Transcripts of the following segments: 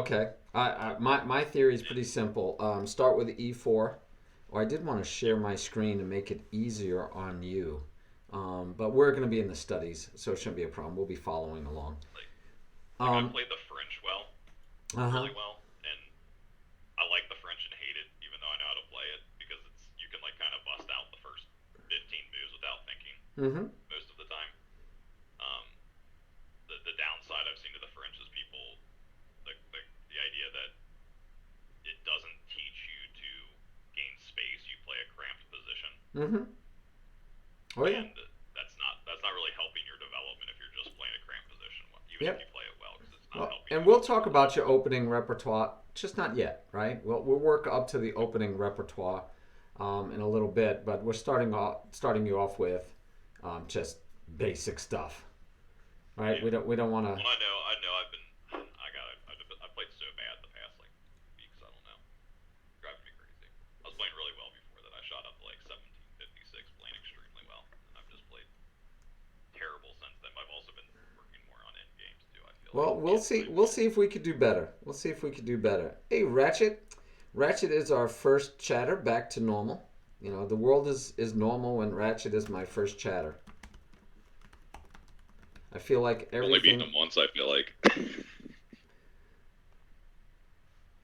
Okay. My theory is pretty simple. Start with E4. Or I did want to share my screen to make it easier on you. But we're going to be in the studies, so it shouldn't be a problem. We'll be following along. Like I Um, played the French well, uh-huh. really well, and I like the French and hate it, even though I know how to play it because it's you can like kind of bust out the first 15 moves without thinking Mm-hmm. most of the time. Um, the downside I've seen to the French is people the idea that it doesn't teach you to gain space. You play a cramped position, Mm-hmm. Oh, yeah. and that's not really helping your development if you're just playing a cramped position, even if Yep. you play it well, because it's not Well, helping you and at we'll all. talk about your opening repertoire, just not yet, right? We'll work up to the opening repertoire in a little bit, but we're starting you off with just basic stuff, right? Yeah. We don't want to. Well, I know. I played so bad the past like weeks. I don't know, driving me crazy. I was playing really well before that. I shot up to like 1756, playing extremely well, and I've just played terrible since then. But I've also been working more on end games too. I feel like Well, we'll getting see. my We'll footing. see if we could do better. We'll see if we could do better. Hey, Ratchet. Ratchet is our first chatter back to normal. You know, the world is normal when Ratchet is my first chatter. I feel like I've only beaten everything. him once. I feel like.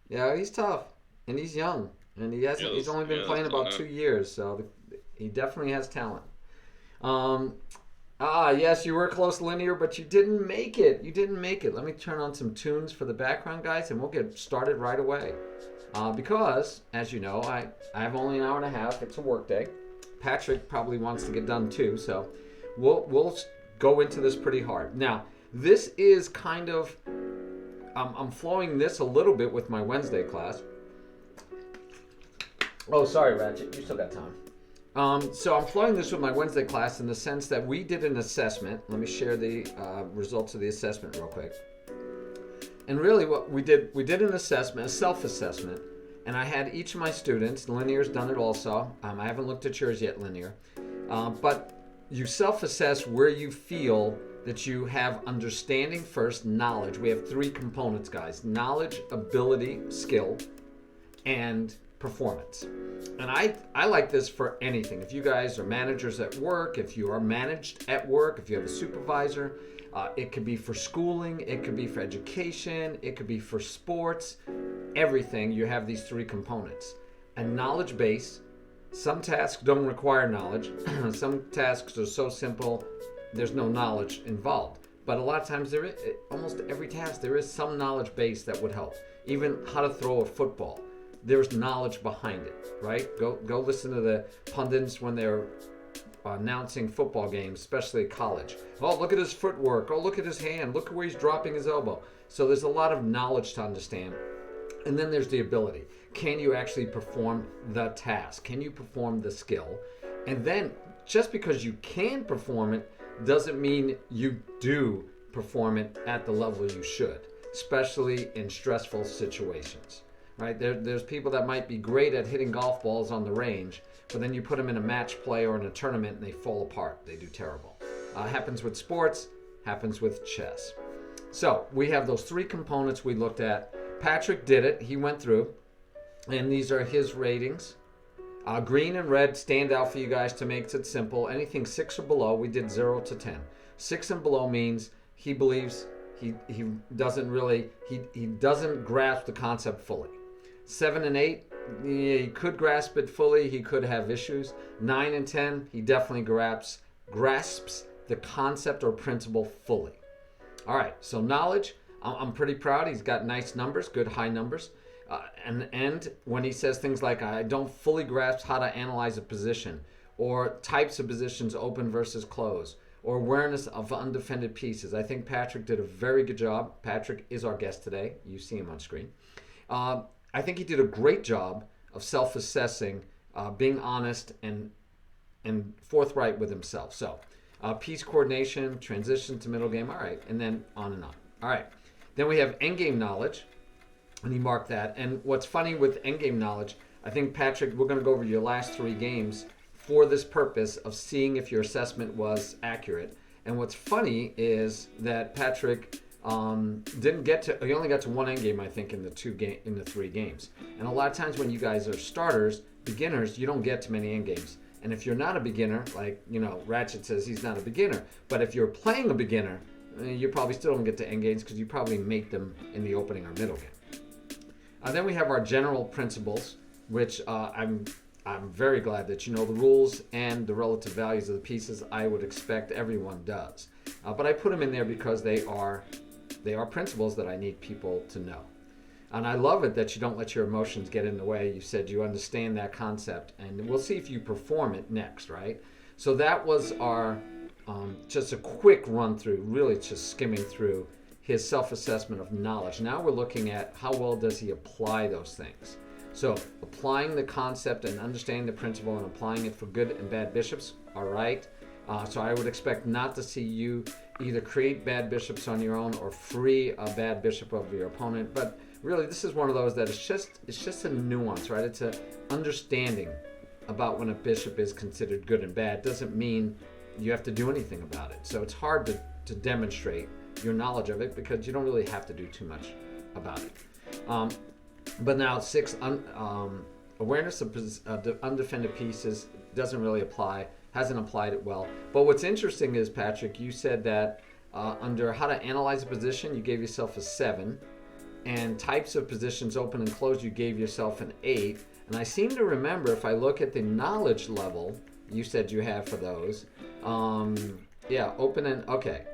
Yeah, he's tough and he's young and he hasn't. He's only been Yeah, playing that's not about it. 2 years, so he definitely has talent. Um, yes, you were close, Linear, but you didn't make it. You didn't make it. Let me turn on some tunes for the background, guys, and we'll get started right away. Because, as you know, I have only an hour and a half. It's a work day. Patrick probably wants to get done too, so we'll go into this pretty hard. Now, this is kind of I'm flowing this a little bit with my Wednesday class. Oh, sorry, Ratchet. You still got time. So I'm flowing this with my Wednesday class in the sense that we did an assessment. Let me share the results of the assessment real quick. And really, what we did an assessment, a self-assessment, and I had each of my students. Linear's done it also. I haven't looked at yours yet, Linear, but you self-assess where you feel that you have understanding first, knowledge. We have three components, guys: knowledge, ability, skill, and performance. And I like this for anything. If you guys are managers at work, if you are managed at work, if you have a supervisor, it could be for schooling, it could be for education, it could be for sports, everything. You have these three components. A knowledge base. Some tasks don't require knowledge. Some tasks are so simple, there's no knowledge involved. But a lot of times, there is, almost every task, there is some knowledge base that would help. Even how to throw a football, there's knowledge behind it, right? Go listen to the pundits when they're announcing football games, especially at college. Oh, look at his footwork. Oh, look at his hand. Look at where he's dropping his elbow. So there's a lot of knowledge to understand. And then there's the ability. Can you actually perform the task? Can you perform the skill? And then just because you can perform it doesn't mean you do perform it at the level you should, especially in stressful situations. Right? There's people that might be great at hitting golf balls on the range, but then you put them in a match play or in a tournament and they fall apart. They do terrible. Happens with sports, happens with chess. So we have those three components we looked at. Patrick did it. He went through, and these are his ratings. Green and red stand out for you guys to make it simple. Anything 6 or below, we did 0 to 10. 6 and below means he believes he doesn't really he doesn't grasp the concept fully. 7 and 8, he could grasp it fully. He could have issues. 9 and 10, he definitely grasps the concept or principle fully. All right, so knowledge, I'm pretty proud. He's got nice numbers, good high numbers. And when he says things like, I don't fully grasp how to analyze a position, or types of positions, open versus close, or awareness of undefended pieces, I think Patrick did a very good job. Patrick is our guest today. You see him on screen. I think he did a great job of self-assessing, being honest and forthright with himself. So, piece coordination, transition to middle game, all right, and then on and on. All right. Then we have endgame knowledge, and he marked that. And what's funny with endgame knowledge, I think, Patrick, we're going to go over your last three games for this purpose of seeing if your assessment was accurate. And what's funny is that Patrick didn't get to. He only got to one end game, I think, in the 3 games. And a lot of times when you guys are starters, beginners, you don't get to many end games. And if you're not a beginner, like Ratchet says, he's not a beginner. But if you're playing a beginner, you probably still don't get to end games because you probably make them in the opening or middle game. Then we have our general principles, which I'm very glad that you know the rules and the relative values of the pieces. I would expect everyone does. But I put them in there because they are principles that I need people to know. And I love it that you don't let your emotions get in the way. You said you understand that concept, and we'll see if you perform it next, right? So that was our just a quick run through, really just skimming through his self-assessment of knowledge. Now we're looking at how well does he apply those things. So applying the concept and understanding the principle and applying it for good and bad bishops, all right. So I would expect not to see you either create bad bishops on your own or free a bad bishop of your opponent. But really, this is one of those that it's just a nuance, right? It's an understanding about when a bishop is considered good and bad. Doesn't mean you have to do anything about it. So it's hard to demonstrate your knowledge of it because you don't really have to do too much about it. But now 6, awareness of undefended pieces doesn't really apply. Hasn't applied it well. But what's interesting is, Patrick, you said that under how to analyze a position, you gave yourself a 7. And types of positions, open and closed, you gave yourself an 8. And I seem to remember, if I look at the knowledge level, you said you have for those. Open and, okay.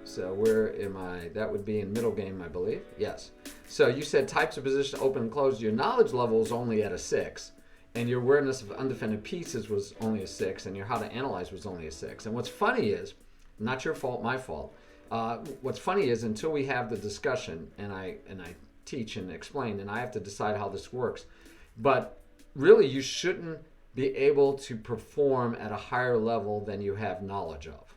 So where am I? That would be in middle game, I believe. Yes. So you said types of position, open and closed. Your knowledge level is only at a 6. And your awareness of undefended pieces was only a 6, and your how to analyze was only a 6. And what's funny is, not your fault, my fault. What's funny is until we have the discussion, and I teach and explain, and I have to decide how this works. But really, you shouldn't be able to perform at a higher level than you have knowledge of.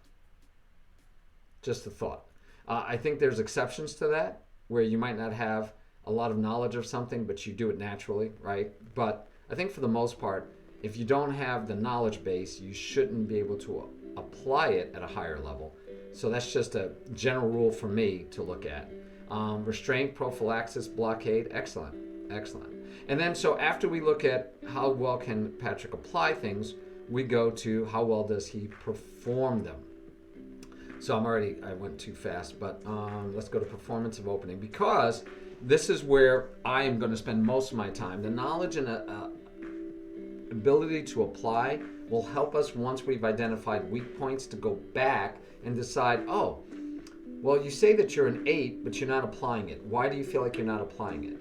Just a thought. I think there's exceptions to that, where you might not have a lot of knowledge of something, but you do it naturally, right? But I think for the most part, if you don't have the knowledge base, you shouldn't be able to apply it at a higher level. So that's just a general rule for me to look at. Restraint, prophylaxis, blockade, excellent. And then so after we look at how well can Patrick apply things, we go to how well does he perform them. So I went too fast, but let's go to performance of opening, because this is where I am going to spend most of my time. The knowledge and ability to apply will help us once we've identified weak points to go back and decide, oh, well, you say that you're an 8, but you're not applying it. Why do you feel like you're not applying it?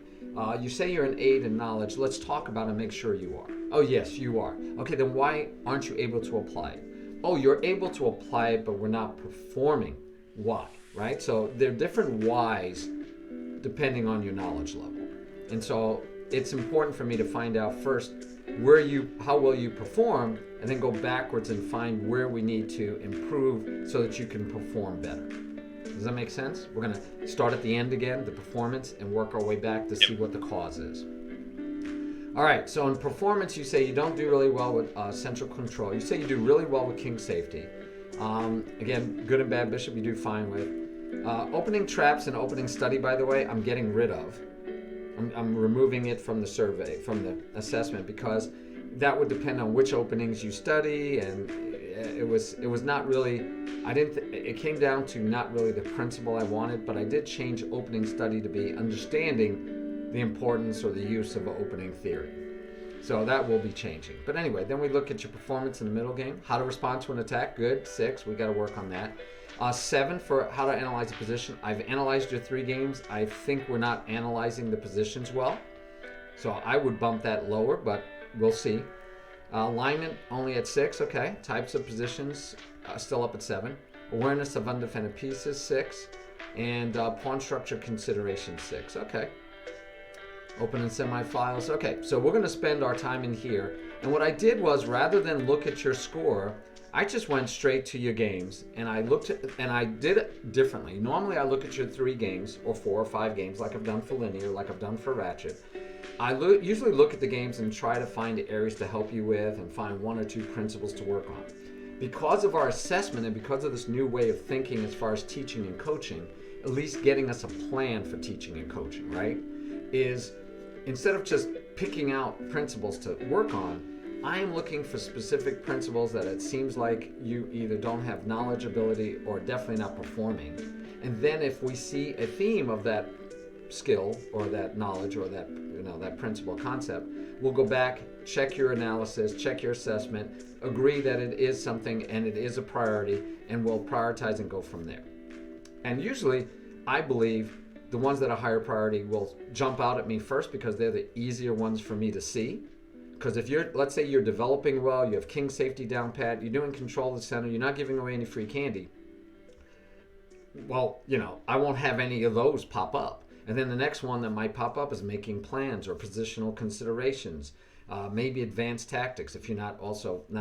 You say you're an 8 in knowledge. Let's talk about it and make sure you are. Oh, yes, you are. Okay, then why aren't you able to apply it? Oh, you're able to apply it, but we're not performing. Why? Right? So there are different whys depending on your knowledge level. And so it's important for me to find out first how well you performed, and then go backwards and find where we need to improve so that you can perform better. Does that make sense? We're going to start at the end again, the performance, and work our way back to see what the cause is. All right, so in performance, you say you don't do really well with central control. You say you do really well with king safety. Again, good and bad bishop you do fine with. Opening traps and opening study, by the way, I'm getting rid of. I'm removing it from the survey, from the assessment, because that would depend on which openings you study, and it was not really, it came down to not really the principle I wanted, but I did change opening study to be understanding the importance or the use of opening theory. So that will be changing. But anyway, then we look at your performance in the middle game. How to respond to an attack, good. 6, we got to work on that. 7 for how to analyze a position. I've analyzed your 3 games. I think we're not analyzing the positions well. So I would bump that lower, but we'll see. Alignment only at 6, okay. Types of positions still up at 7. Awareness of undefended pieces, 6. And pawn structure consideration, 6, okay. Open and semi-files, okay. So we're going to spend our time in here. And what I did was, rather than look at your score, I just went straight to your games, and I did it differently. Normally I look at your 3 games, or 4 or 5 games, like I've done for linear, like I've done for ratchet. I usually look at the games and try to find areas to help you with and find 1 or 2 principles to work on. Because of our assessment and because of this new way of thinking as far as teaching and coaching, at least getting us a plan for teaching and coaching, right? Is instead of just picking out principles to work on, I am looking for specific principles that it seems like you either don't have knowledge, ability, or definitely not performing. And then if we see a theme of that skill or that knowledge or that that principle concept, we'll go back, check your analysis, check your assessment, agree that it is something and it is a priority, and we'll prioritize and go from there. And usually, I believe the ones that are higher priority will jump out at me first because they're the easier ones for me to see. Because if let's say you're developing well, you have king safety down pat, you're doing control of the center, you're not giving away any free candy, well, I won't have any of those pop up. And then the next one that might pop up is making plans or positional considerations, maybe advanced tactics if you're not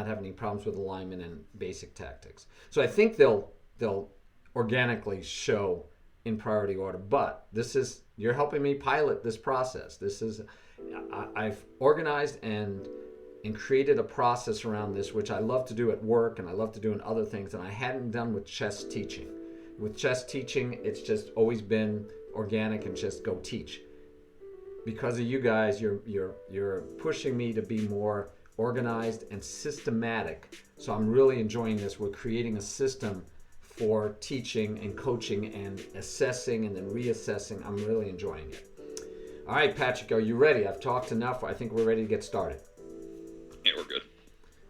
having any problems with alignment and basic tactics. So I think they'll organically show in priority order. But you're helping me pilot this process. I've organized and created a process around this, which I love to do at work and I love to do in other things, and I hadn't done with chess teaching. With chess teaching, it's just always been organic and just go teach. Because of you guys, you're pushing me to be more organized and systematic. So I'm really enjoying this. We're creating a system for teaching and coaching and assessing and then reassessing. I'm really enjoying it. All right, Patrick, are you ready? I've talked enough. I think we're ready to get started. Yeah, we're good.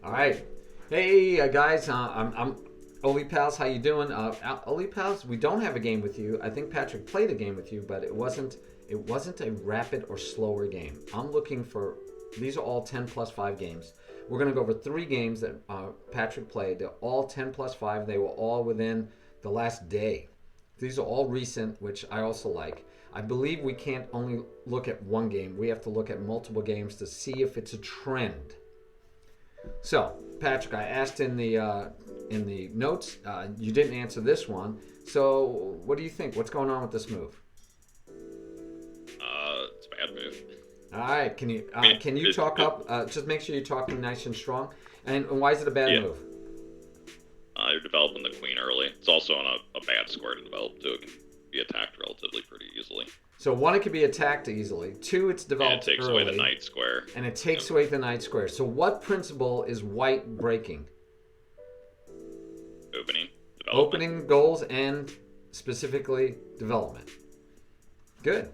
All right. Hey, guys. I'm Oli Pals. How you doing? Oli Pals, we don't have a game with you. I think Patrick played a game with you, but it wasn't a rapid or slower game. I'm looking for, these are all 10 plus 5 games. We're going to go over 3 games that Patrick played. They're all 10 plus 5. They were all within the last day. These are all recent, which I also like. I believe we can't only look at one game. We have to look at multiple games to see if it's a trend. So, Patrick, I asked in the notes. You didn't answer this one. So, what do you think? What's going on with this move? It's a bad move. All right. Can you talk up? Just make sure you're talking nice and strong. And why is it a bad move? You're developing the queen early. It's also on a bad square to develop, too. It can be attacked relatively pretty easily. So 1, it can be attacked easily. 2, it's developed early. And it takes away the knight square. And it takes away the knight square. So what principle is white breaking? Opening. Development. Opening goals and specifically development. Good.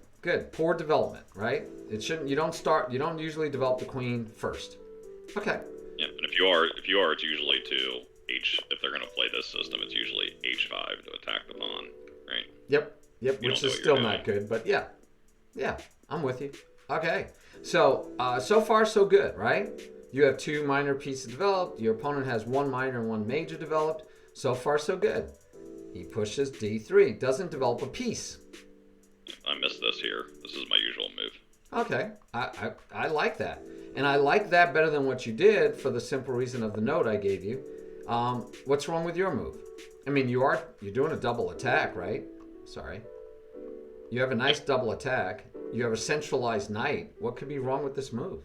Poor development, right? You don't usually develop the queen first. Okay. Yeah, and if you are, it's usually to if they're going to play this system, it's usually h5 to attack the pawn, right? Yep, which is still not good, but yeah, I'm with you. Okay, so so far so good, right? You have 2 minor pieces developed. Your opponent has 1 minor and 1 major developed. So far so good. He pushes d3, doesn't develop a piece. I missed this here. This is my usual move. Okay, I like that, and I like that better than what you did for the simple reason of the note I gave you. What's wrong with your move? I mean, you're doing a double attack, right? Sorry. You have a nice double attack. You have a centralized knight. What could be wrong with this move?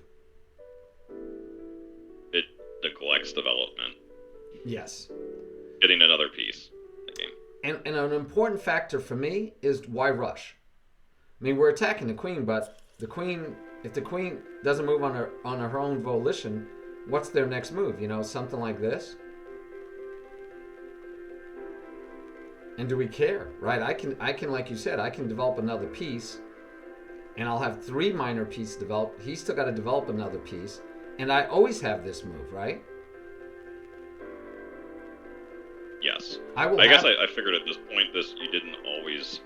It neglects development. Yes. Getting another piece in the game. And an important factor for me is why rush? I mean, we're attacking the queen, but if the queen doesn't move on her own volition, what's their next move? Something like this? And do we care, right? I can, like you said, I can develop another piece, and I'll have 3 minor pieces developed. He's still got to develop another piece, and I always have this move, right? Yes. I guess I figured at this point, you didn't always.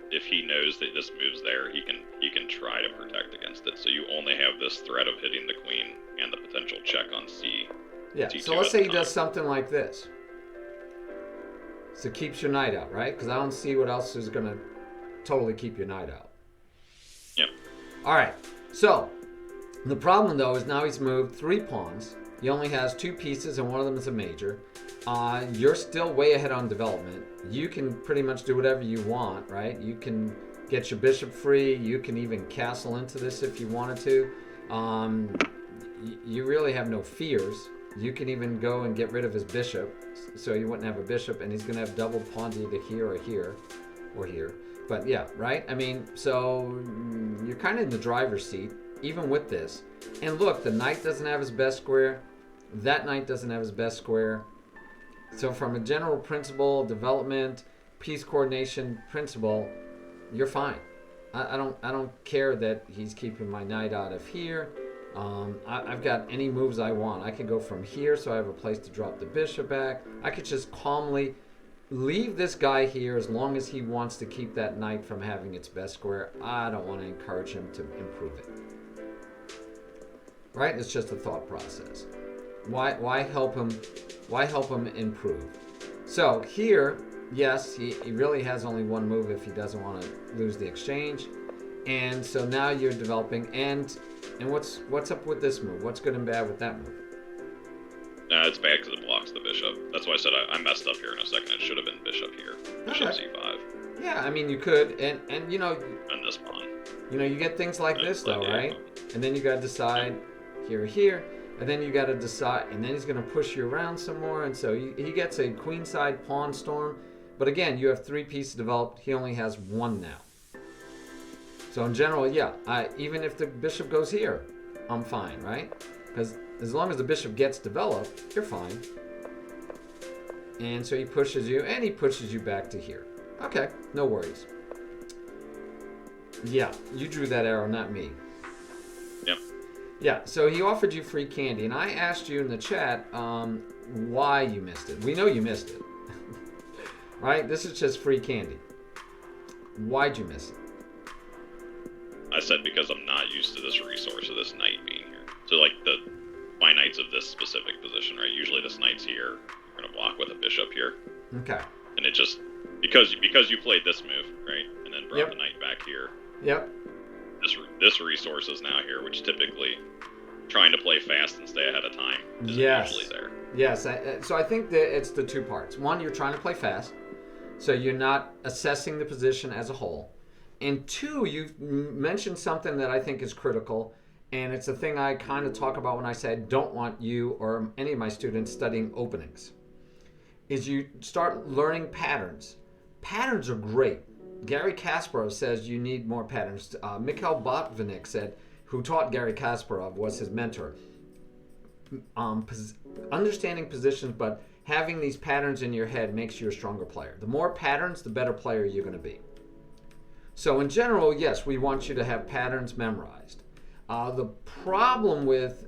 If he knows that this move's there, he can try to protect against it. So you only have this threat of hitting the queen and the potential check on C. Yeah. So let's say he does something like this. So keeps your knight out, right? Because I don't see what else is going to totally keep your knight out. Yep. All right. So the problem, though, is now he's moved 3 pawns. He only has 2 pieces, and one of them is a major. You're still way ahead on development. You can pretty much do whatever you want, right? You can get your bishop free. You can even castle into this if you wanted to. You really have no fears. You can even go and get rid of his bishop, so you wouldn't have a bishop, and he's going to have double pawns either here or here. or here. But yeah, right? I mean, so you're kind of in the driver's seat, even with this. And look, the knight doesn't have his best square. That knight doesn't have his best square. So from a general principle, development, piece coordination principle, you're fine. I don't care that he's keeping my knight out of here. I've got any moves I want. I can go from here, so I have a place to drop the bishop back. I could just calmly leave this guy here as long as he wants to keep that knight from having its best square. I don't want to encourage him to improve it. Right? It's just a thought process. Why help him? Why help him improve? So here, yes, he really has only one move if he doesn't want to lose the exchange. And so now you're developing. And what's up with this move? What's good and bad with that move? It's bad because it blocks the bishop. That's why I said I messed up here in a second. It should have been bishop here. Bishop c5. Yeah, I mean, you could. And you know... And this pawn. You know, you get things like this, though, right? And then you got to decide here or here. And then you got to decide. And then he's going to push you around some more. And so he gets a queenside pawn storm. But again, you have 3 pieces developed. He only has 1 now. So in general, yeah, even if the bishop goes here, I'm fine, right? Because as long as the bishop gets developed, you're fine. And so he pushes you, and he pushes you back to here. Okay, no worries. Yeah, you drew that arrow, not me. Yep. Yeah, so he offered you free candy, and I asked you in the chat why you missed it. We know you missed it. Right? This is just free candy. Why'd you miss it? I said because I'm not used to this resource of this knight being here. So like my knight's of this specific position, right? Usually this knight's here. We're gonna block with a bishop here. Okay. And it just because you played this move, right? And then brought the knight back here. Yep. This resource is now here, which typically trying to play fast and stay ahead of time isn't usually there. Yes. So I think that it's the 2 parts. One, you're trying to play fast, so you're not assessing the position as a whole. And 2, you've mentioned something that I think is critical, and it's a thing I kind of talk about when I say I don't want you or any of my students studying openings, is you start learning patterns. Patterns are great. Gary Kasparov says you need more patterns. Mikhail Botvinnik said, who taught Gary Kasparov, was his mentor. Understanding positions, but having these patterns in your head makes you a stronger player. The more patterns, the better player you're going to be. So in general, yes, we want you to have patterns memorized. The problem with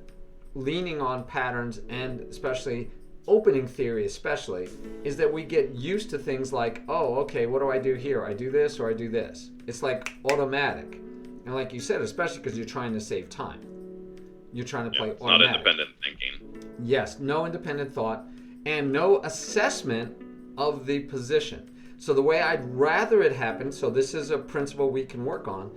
leaning on patterns, and especially opening theory especially, is that we get used to things like, oh, okay, what do I do here? I do this or I do this. It's like automatic. And like you said, especially because you're trying to save time. You're trying to play automatic. Not independent thinking. Yes, no independent thought and no assessment of the position. So the way I'd rather it happen, so this is a principle we can work on.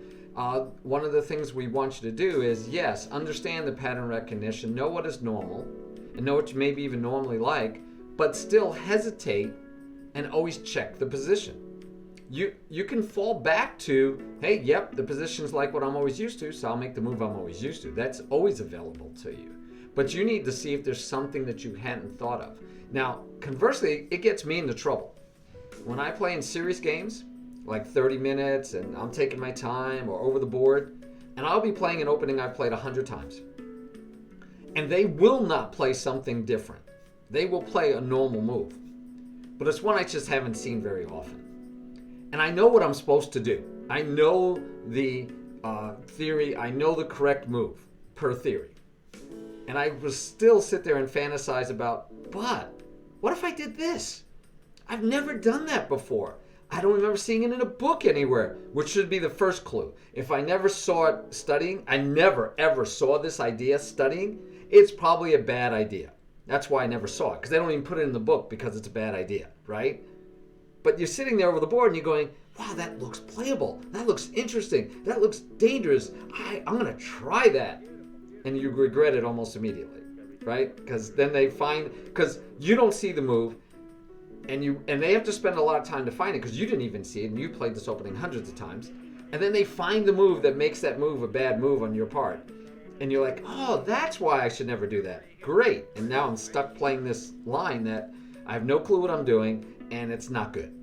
One of the things we want you to do is, yes, understand the pattern recognition, know what is normal, and know what you maybe even normally like, but still hesitate and always check the position. You can fall back to, hey, yep, the position's like what I'm always used to, so I'll make the move I'm always used to. That's always available to you. But you need to see if there's something that you hadn't thought of. Now, conversely, it gets me into trouble. When I play in serious games, like 30 minutes, and I'm taking my time or over the board, and I'll be playing an opening I've played 100 times. And they will not play something different. They will play a normal move. But it's one I just haven't seen very often. And I know what I'm supposed to do. I know the theory. I know the correct move per theory. And I will still sit there and fantasize about, but what if I did this? I've never done that before. I don't remember seeing it in a book anywhere, which should be the first clue. If I never saw it studying, I never ever saw this idea studying, it's probably a bad idea. That's why I never saw it, because they don't even put it in the book because it's a bad idea, right? But you're sitting there over the board and you're going, wow, that looks playable. That looks interesting. That looks dangerous. I'm going to try that. And you regret it almost immediately, right? Because then they find, because you don't see the move, and they have to spend a lot of time to find it because you didn't even see it, and you played this opening hundreds of times. And then they find the move that makes that move a bad move on your part. And you're like, oh, that's why I should never do that. Great. And now I'm stuck playing this line that I have no clue what I'm doing, and it's not good.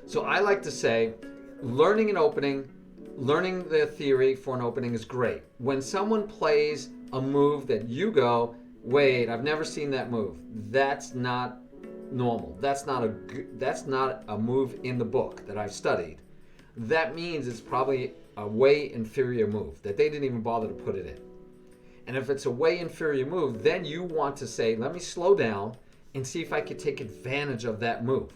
So I like to say, learning an opening, learning the theory for an opening is great. When someone plays a move that you go, wait, I've never seen that move. That's not normal. That's not a move in the book that I've studied. That means it's probably a way inferior move that they didn't even bother to put it in. And if it's a way inferior move, then you want to say, let me slow down and see if I could take advantage of that move.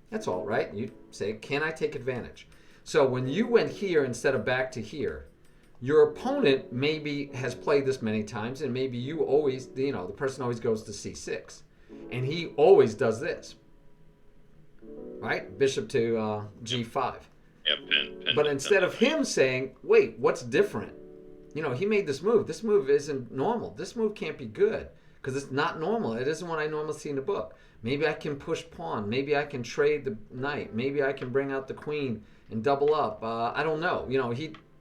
That's all, right? You say, can I take advantage? So when you went here instead of back to here, your opponent maybe has played this many times, and maybe you always, the person always goes to c6. And he always does this, right? Bishop to g5. Yeah, pin, but instead of him saying, wait, what's different? He made this move. This move isn't normal. This move can't be good because it's not normal. It isn't what I normally see in the book. Maybe I can push pawn. Maybe I can trade the knight. Maybe I can bring out the queen and double up. I don't know.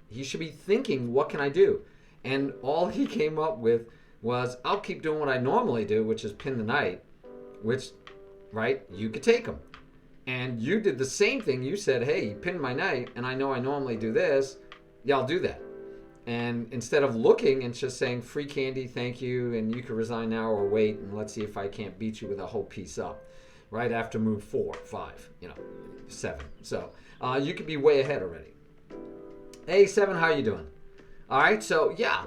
He should be thinking, what can I do? And all he came up with was, I'll keep doing what I normally do, which is pin the knight, which, right, you could take him. And you did the same thing. You said, hey, you pinned my knight, and I know I normally do this. Yeah, I'll do that. And instead of looking and just saying, free candy, thank you, and you can resign now or wait, and let's see if I can't beat you with a whole piece up, right after move 4, 5, 7. So you could be way ahead already. Hey, 7, how you doing? All right, so yeah,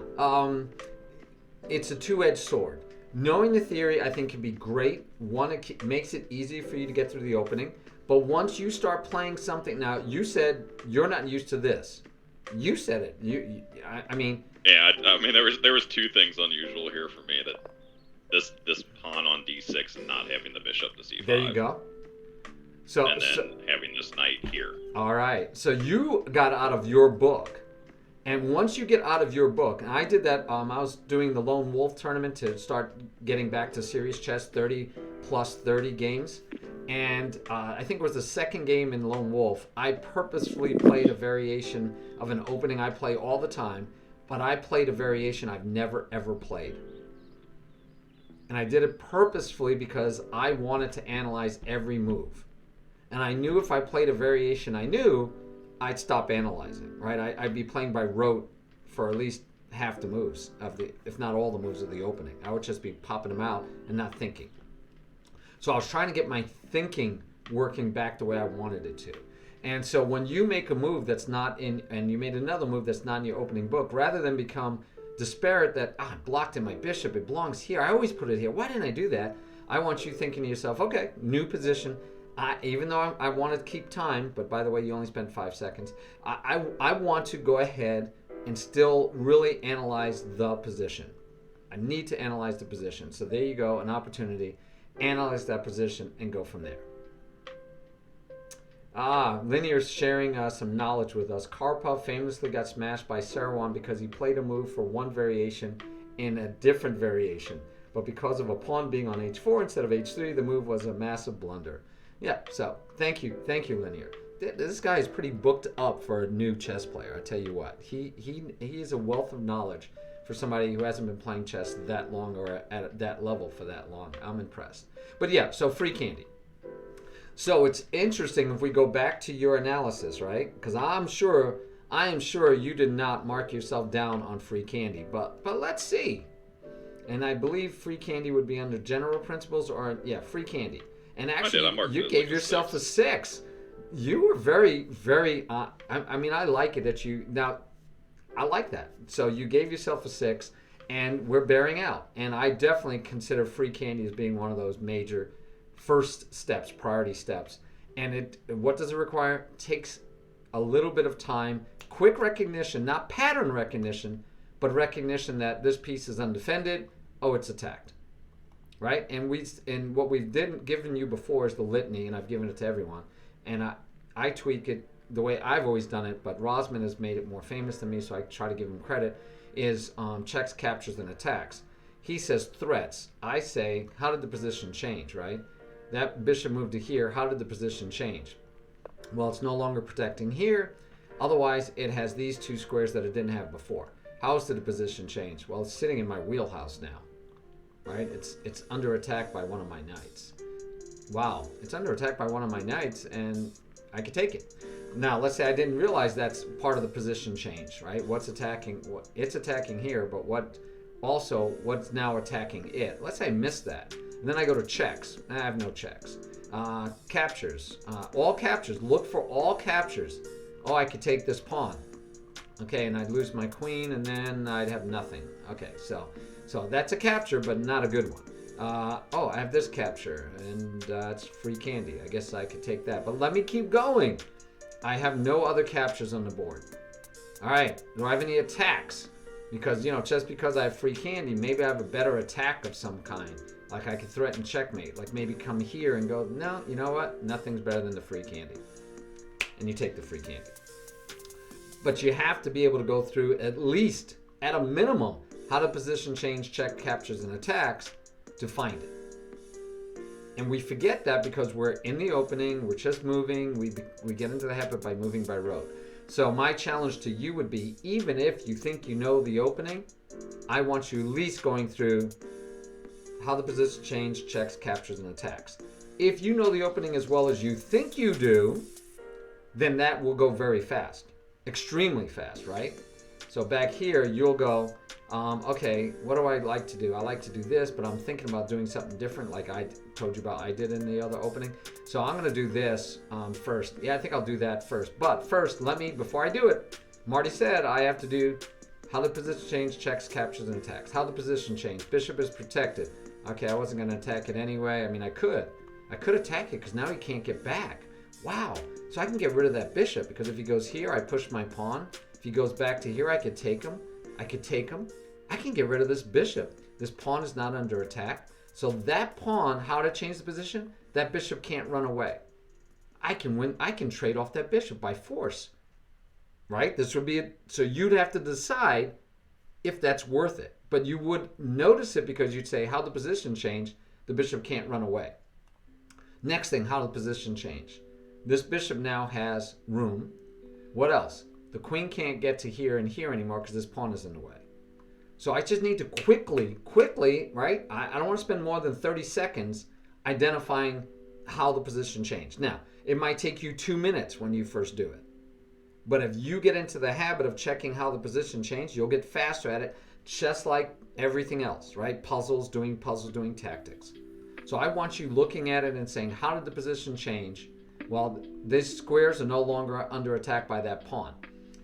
it's a two-edged sword. Knowing the theory, I think, can be great. One, it makes it easy for you to get through the opening. But once you start playing something, now you said you're not used to this. You said it. I mean. Yeah, I mean there was two things unusual here for me, that this pawn on d6 and not having the bishop to c5. There you go. And then having this knight here. All right. So you got out of your book. And once you get out of your book, and I did that, I was doing the Lone Wolf tournament to start getting back to serious chess, 30 plus 30 games. And I think it was the second game in Lone Wolf. I purposefully played a variation of an opening I play all the time, but I played a variation I've never, ever played. And I did it purposefully because I wanted to analyze every move. And I knew if I played a variation I knew, I'd stop analyzing, right? I'd be playing by rote for at least half the moves if not all the moves of the opening. I would just be popping them out and not thinking. So I was trying to get my thinking working back the way I wanted it to. And so when you make a move that's not in, and you made another move that's not in your opening book, rather than become disparate that, I blocked in my bishop, it belongs here, I always put it here, why didn't I do that? I want you thinking to yourself, okay, new position. Even though I want to keep time, but by the way, you only spent 5 seconds, I want to go ahead and still really analyze the position. I need to analyze the position. So there you go, an opportunity. Analyze that position and go from there. Linear's sharing some knowledge with us. Karpov famously got smashed by Sarawan because he played a move for one variation in a different variation. But because of a pawn being on h4 instead of h3, the move was a massive blunder. Yeah, so thank you, Linear. This guy is pretty booked up for a new chess player. I tell you what, he is a wealth of knowledge for somebody who hasn't been playing chess that long or at that level for that long. I'm impressed. But yeah, so free candy. So it's interesting if we go back to your analysis, right? Because I am sure you did not mark yourself down on free candy. But let's see. And I believe free candy would be under general principles or free candy. And actually, you gave yourself a 6. You were very, very, I mean, I like it that you, now, I like that. So you gave yourself a 6, and we're bearing out. And I definitely consider free candy as being one of those major first steps, priority steps. And what does it require? It takes a little bit of time, quick recognition, not pattern recognition, but recognition that this piece is undefended, it's attacked. Right? And what we've given you before is the litany, and I've given it to everyone. And I tweak it the way I've always done it, but Rosman has made it more famous than me, so I try to give him credit, is checks, captures, and attacks. He says threats. I say, how did the position change, right? That bishop moved to here. How did the position change? Well, it's no longer protecting here. Otherwise, it has these 2 squares that it didn't have before. How did the position change? Well, it's sitting in my wheelhouse now. Right? It's under attack by one of my knights. Wow, it's under attack by one of my knights, and I could take it. Now, let's say I didn't realize that's part of the position change, right? What's attacking? It's attacking here, but what's now attacking it? Let's say I missed that. And then I go to checks. I have no checks. Captures. All captures. Look for all captures. Oh, I could take this pawn. Okay, and I'd lose my queen, and then I'd have nothing. Okay, so that's a capture, but not a good one. Oh, I have this capture, and it's free candy. I guess I could take that. But let me keep going. I have no other captures on the board. All right, do I have any attacks? Because, just because I have free candy, maybe I have a better attack of some kind. Like I could threaten checkmate. Like maybe come here and go, no, you know what? Nothing's better than the free candy. And you take the free candy. But you have to be able to go through at least, at a minimum, how to position change, check, captures, and attacks to find it. And we forget that because we're in the opening, we're just moving, we get into the habit by moving by rote. So my challenge to you would be, even if you think you know the opening, I want you at least going through how the position change, checks, captures, and attacks. If you know the opening as well as you think you do, then that will go very fast. Extremely fast, right? So back here, you'll go, okay, what do I like to do? I like to do this, but I'm thinking about doing something different like I told you about I did in the other opening. So I'm going to do this first. Yeah, I think I'll do that first. But first, before I do it, Marty said I have to do how the position change, checks, captures, and attacks. How the position change. Bishop is protected. Okay, I wasn't going to attack it anyway. I mean, I could attack it because now he can't get back. Wow. So I can get rid of that bishop because if he goes here, I push my pawn. If he goes back to here, I could take him. I can get rid of this bishop. This pawn is not under attack. So that pawn, how to change the position? That bishop can't run away. I can win. I can trade off that bishop by force. Right? This would be so you'd have to decide if that's worth it. But you would notice it because you'd say how the position changed, the bishop can't run away. Next thing, how the position change. This bishop now has room. What else? The queen can't get to here and here anymore because this pawn is in the way. So I just need to quickly, right? I don't want to spend more than 30 seconds identifying how the position changed. Now, it might take you 2 minutes when you first do it. But if you get into the habit of checking how the position changed, you'll get faster at it, just like everything else, right? Puzzles, doing tactics. So I want you looking at it and saying, how did the position change? Well, these squares are no longer under attack by that pawn.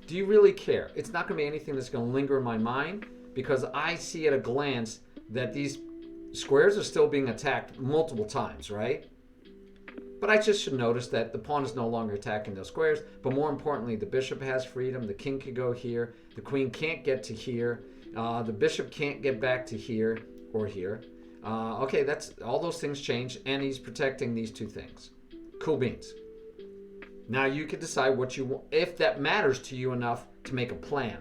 Do you really care? It's not going to be anything that's going to linger in my mind because I see at a glance that these squares are still being attacked multiple times, right? But I just should notice that the pawn is no longer attacking those squares. But more importantly, the bishop has freedom. The king could go here. The queen can't get to here. The bishop can't get back to here or here. Okay, that's all those things change, and he's protecting these two things. Cool beans. Now you can decide what you want, if that matters to you enough to make a plan.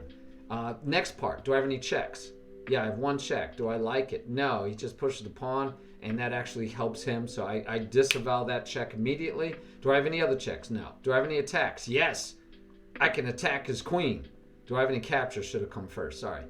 Next part, do I have any checks? Yeah, I have one check. Do I like it? No, he just pushes the pawn, and that actually helps him, so I disavow that check immediately. Do I have any other checks? No. Do I have any attacks? Yes. I can attack his queen. Do I have any captures? Should have come first, sorry.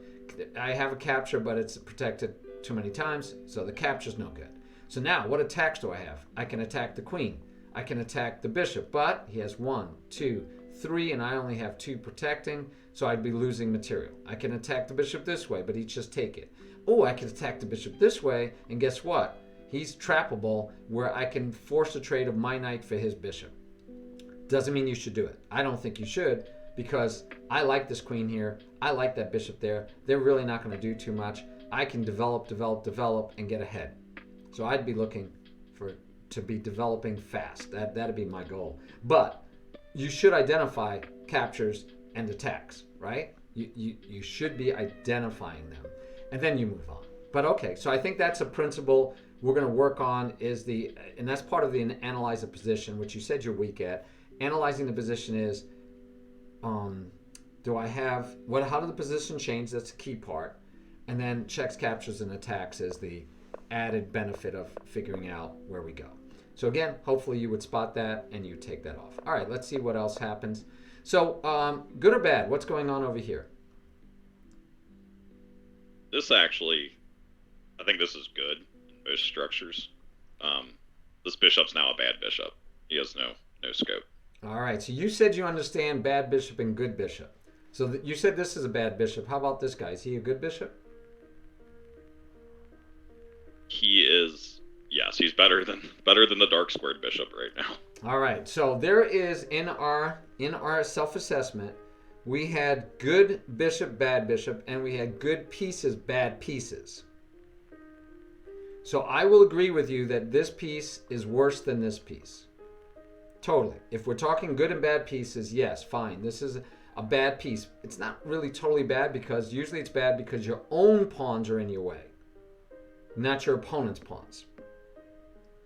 I have a capture, but it's protected too many times, so the capture's no good. So now, what attacks do I have? I can attack the queen. I can attack the bishop, but he has 1, 2, 3, and I only have 2 protecting, so I'd be losing material. I can attack the bishop this way, but he'd just take it. Oh, I can attack the bishop this way, and guess what? He's trappable, where I can force a trade of my knight for his bishop. Doesn't mean you should do it. I don't think you should, because I like this queen here. I like that bishop there. They're really not going to do too much. I can develop, and get ahead. So I'd be looking to be developing fast. That'd be my goal. But you should identify captures and attacks, right? You should be identifying them, and then you move on. But okay, so I think that's a principle we're going to work on and that's part of the analyze a position, which you said you're weak at. Analyzing the position is, how did the position change? That's a key part. And then checks, captures, and attacks is the added benefit of figuring out where we go. So again, hopefully you would spot that and you take that off. All right, let's see what else happens. So good or bad, what's going on over here? This actually, I think this is good in most structures. This bishop's now a bad bishop. He has no scope. All right. So you said you understand bad bishop and good bishop. So you said this is a bad bishop. How about this guy? Is he a good bishop? He is. Yes, he's better than the dark squared bishop right now. All right. So there is in our self-assessment, we had good bishop, bad bishop, and we had good pieces, bad pieces. So I will agree with you that this piece is worse than this piece. Totally. If we're talking good and bad pieces, yes, fine. This is a bad piece. It's not really totally bad because usually it's bad because your own pawns are in your way, not your opponent's pawns.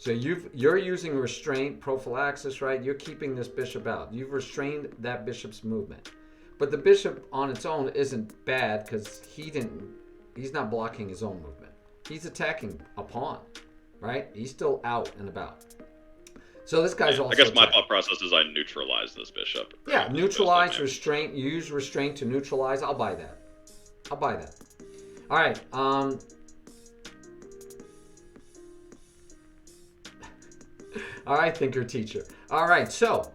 So you're using restraint, prophylaxis, right? You're keeping this bishop out. You've restrained that bishop's movement. But the bishop on its own isn't bad because he's not blocking his own movement. He's attacking a pawn, right? He's still out and about. So this guy's also I guess my attacking. thought process is I neutralize this bishop. Yeah, neutralize, restraint, use restraint to neutralize. I'll buy that. All right. All right, thinker teacher. All right, so,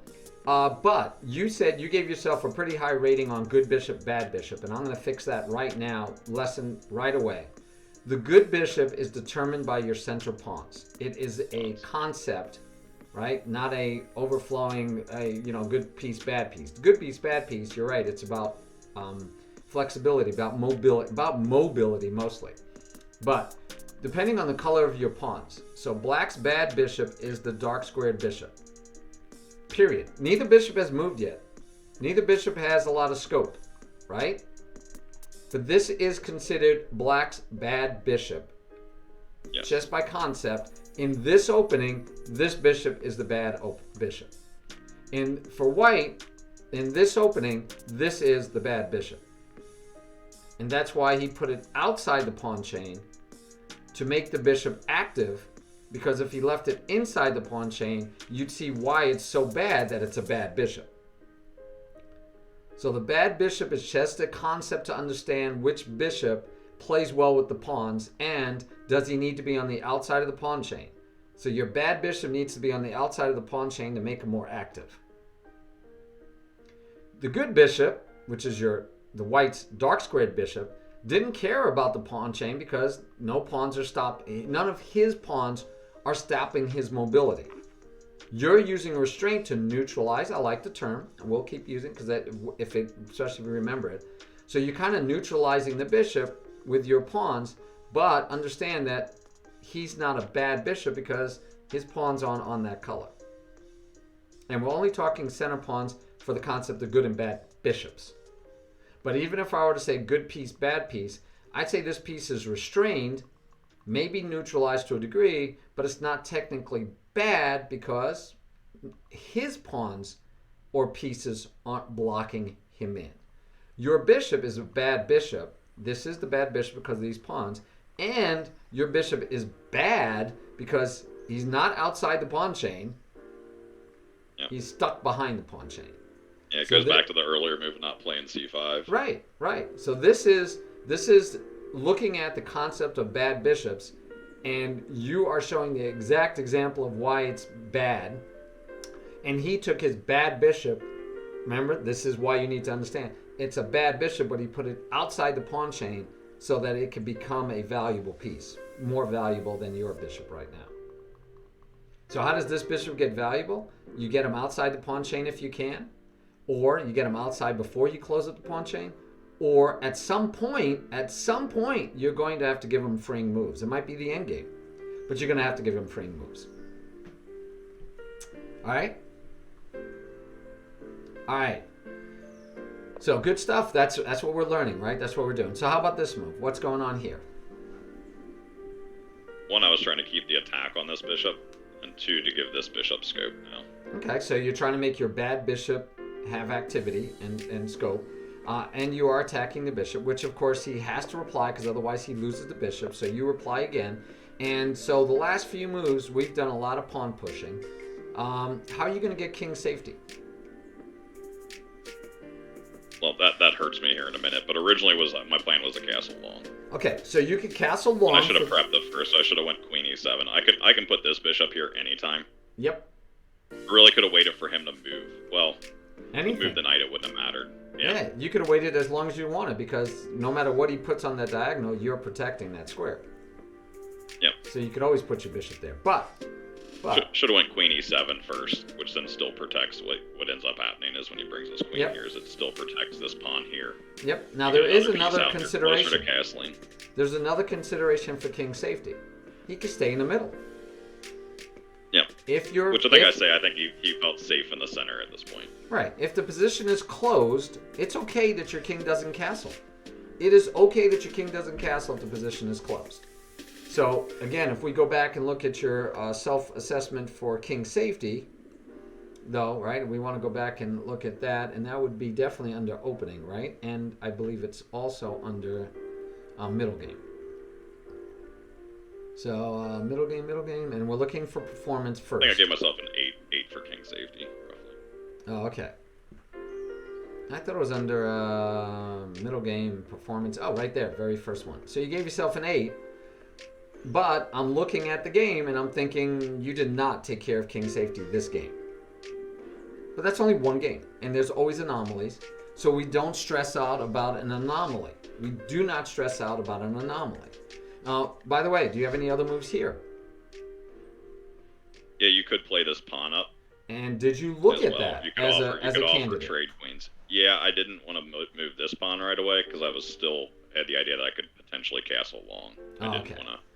but you said you gave yourself a pretty high rating on good bishop, bad bishop, and I'm going to fix that right now, lesson right away. The good bishop is determined by your central pawns. It is a concept, right? Not a overflowing, good piece, bad piece. Good piece, bad piece, you're right. It's about flexibility, about mobility mostly. But depending on the color of your pawns. So black's bad bishop is the dark squared bishop. Period. Neither bishop has moved yet. Neither bishop has a lot of scope, right? But this is considered black's bad bishop. Yes. Just by concept. In this opening, this bishop is the bad bishop. And for white, in this opening, this is the bad bishop. And that's why he put it outside the pawn chain to make the bishop active, because if he left it inside the pawn chain, you'd see why it's so bad that it's a bad bishop. So the bad bishop is just a concept to understand which bishop plays well with the pawns and does he need to be on the outside of the pawn chain. So your bad bishop needs to be on the outside of the pawn chain to make him more active. The good bishop, which is the white's dark squared bishop, didn't care about the pawn chain because none of his pawns are stopping his mobility. You're using restraint to neutralize. I like the term. We'll keep using it because especially if you remember it. So you're kind of neutralizing the bishop with your pawns, but understand that he's not a bad bishop because his pawn's on that color. And we're only talking center pawns for the concept of good and bad bishops. But even if I were to say good piece, bad piece, I'd say this piece is restrained, maybe neutralized to a degree, but it's not technically bad because his pawns or pieces aren't blocking him in. Your bishop is a bad bishop. This is the bad bishop because of these pawns. And your bishop is bad because he's not outside the pawn chain. Yep. He's stuck behind the pawn chain. Yeah, it goes back to the earlier move, not playing c5. Right. So this is looking at the concept of bad bishops, and you are showing the exact example of why it's bad. And he took his bad bishop. Remember, this is why you need to understand. It's a bad bishop, but he put it outside the pawn chain so that it can become a valuable piece, more valuable than your bishop right now. So how does this bishop get valuable? You get him outside the pawn chain if you can. Or you get him outside before you close up the pawn chain, or at some point, you're going to have to give him freeing moves. It might be the end game, but you're going to have to give him freeing moves. All right. So good stuff. That's what we're learning, right? That's what we're doing. So how about this move? What's going on here? One, I was trying to keep the attack on this bishop, and two, to give this bishop scope now. Okay, so you're trying to make your bad bishop have activity and scope, and you are attacking the bishop, which of course he has to reply because otherwise he loses the bishop. So you reply again, and so the last few moves we've done a lot of pawn pushing. How are you going to get king safety? Well, that hurts me here in a minute, but originally my plan was a castle long. Okay, so you could castle long. I should have prepped it first. I should have went queen e7. I can put this bishop here anytime. Yep. really could have waited for him to move. Well, Anything. move the knight, it wouldn't have mattered. Yeah, you could have waited as long as you wanted because no matter what he puts on that diagonal, you're protecting that square. Yep. So you could always put your bishop there. But should have went queen e7 first, which then still protects what ends up happening is when he brings his queen here, is it still protects this pawn here. Yep. Now there is another consideration. Closer to castling. There's another consideration for king safety. He could stay in the middle. Yep. Which I think he felt safe in the center at this point. Right. If the position is closed, it's okay that your king doesn't castle. It is okay that your king doesn't castle if the position is closed. So, again, if we go back and look at your self-assessment for king safety, though, right, we want to go back and look at that, and that would be definitely under opening, right? And I believe it's also under middle game. So, middle game, and we're looking for performance first. I think I gave myself an 8 for king safety, roughly. Oh, okay. I thought it was under middle game performance. Oh, right there, very first one. So you gave yourself an 8. But I'm looking at the game and I'm thinking you did not take care of king safety this game. But that's only one game, and there's always anomalies. So we don't stress out about an anomaly. We do not stress out about an anomaly. By the way, do you have any other moves here? Yeah, you could play this pawn up. And did you look at that as a candidate? Trade queens. Yeah, I didn't want to move this pawn right away because I was still had the idea that I could potentially castle long. I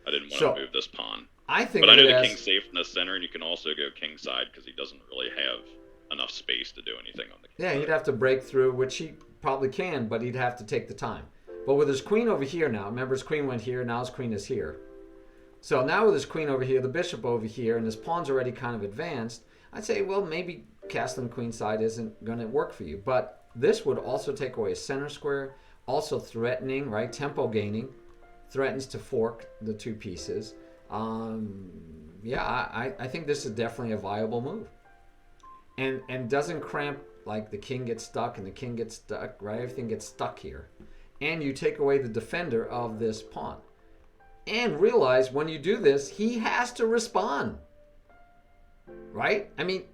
didn't want to move this pawn. But I know the king's safe in the center, and you can also go king side because he doesn't really have enough space to do anything on the king side. He'd have to break through, which he probably can, but he'd have to take the time. But with his queen over here now, remember his queen went here, now his queen is here. So now with his queen over here, the bishop over here, and his pawn's already kind of advanced, I'd say, well, maybe castling queen side isn't going to work for you. But this would also take away a center square, also threatening, right? Tempo gaining, threatens to fork the two pieces. I think this is definitely a viable move. And doesn't cramp, like the king gets stuck and the king gets stuck, right? Everything gets stuck here. And you take away the defender of this pawn. And realize when you do this, he has to respond. Right? I mean,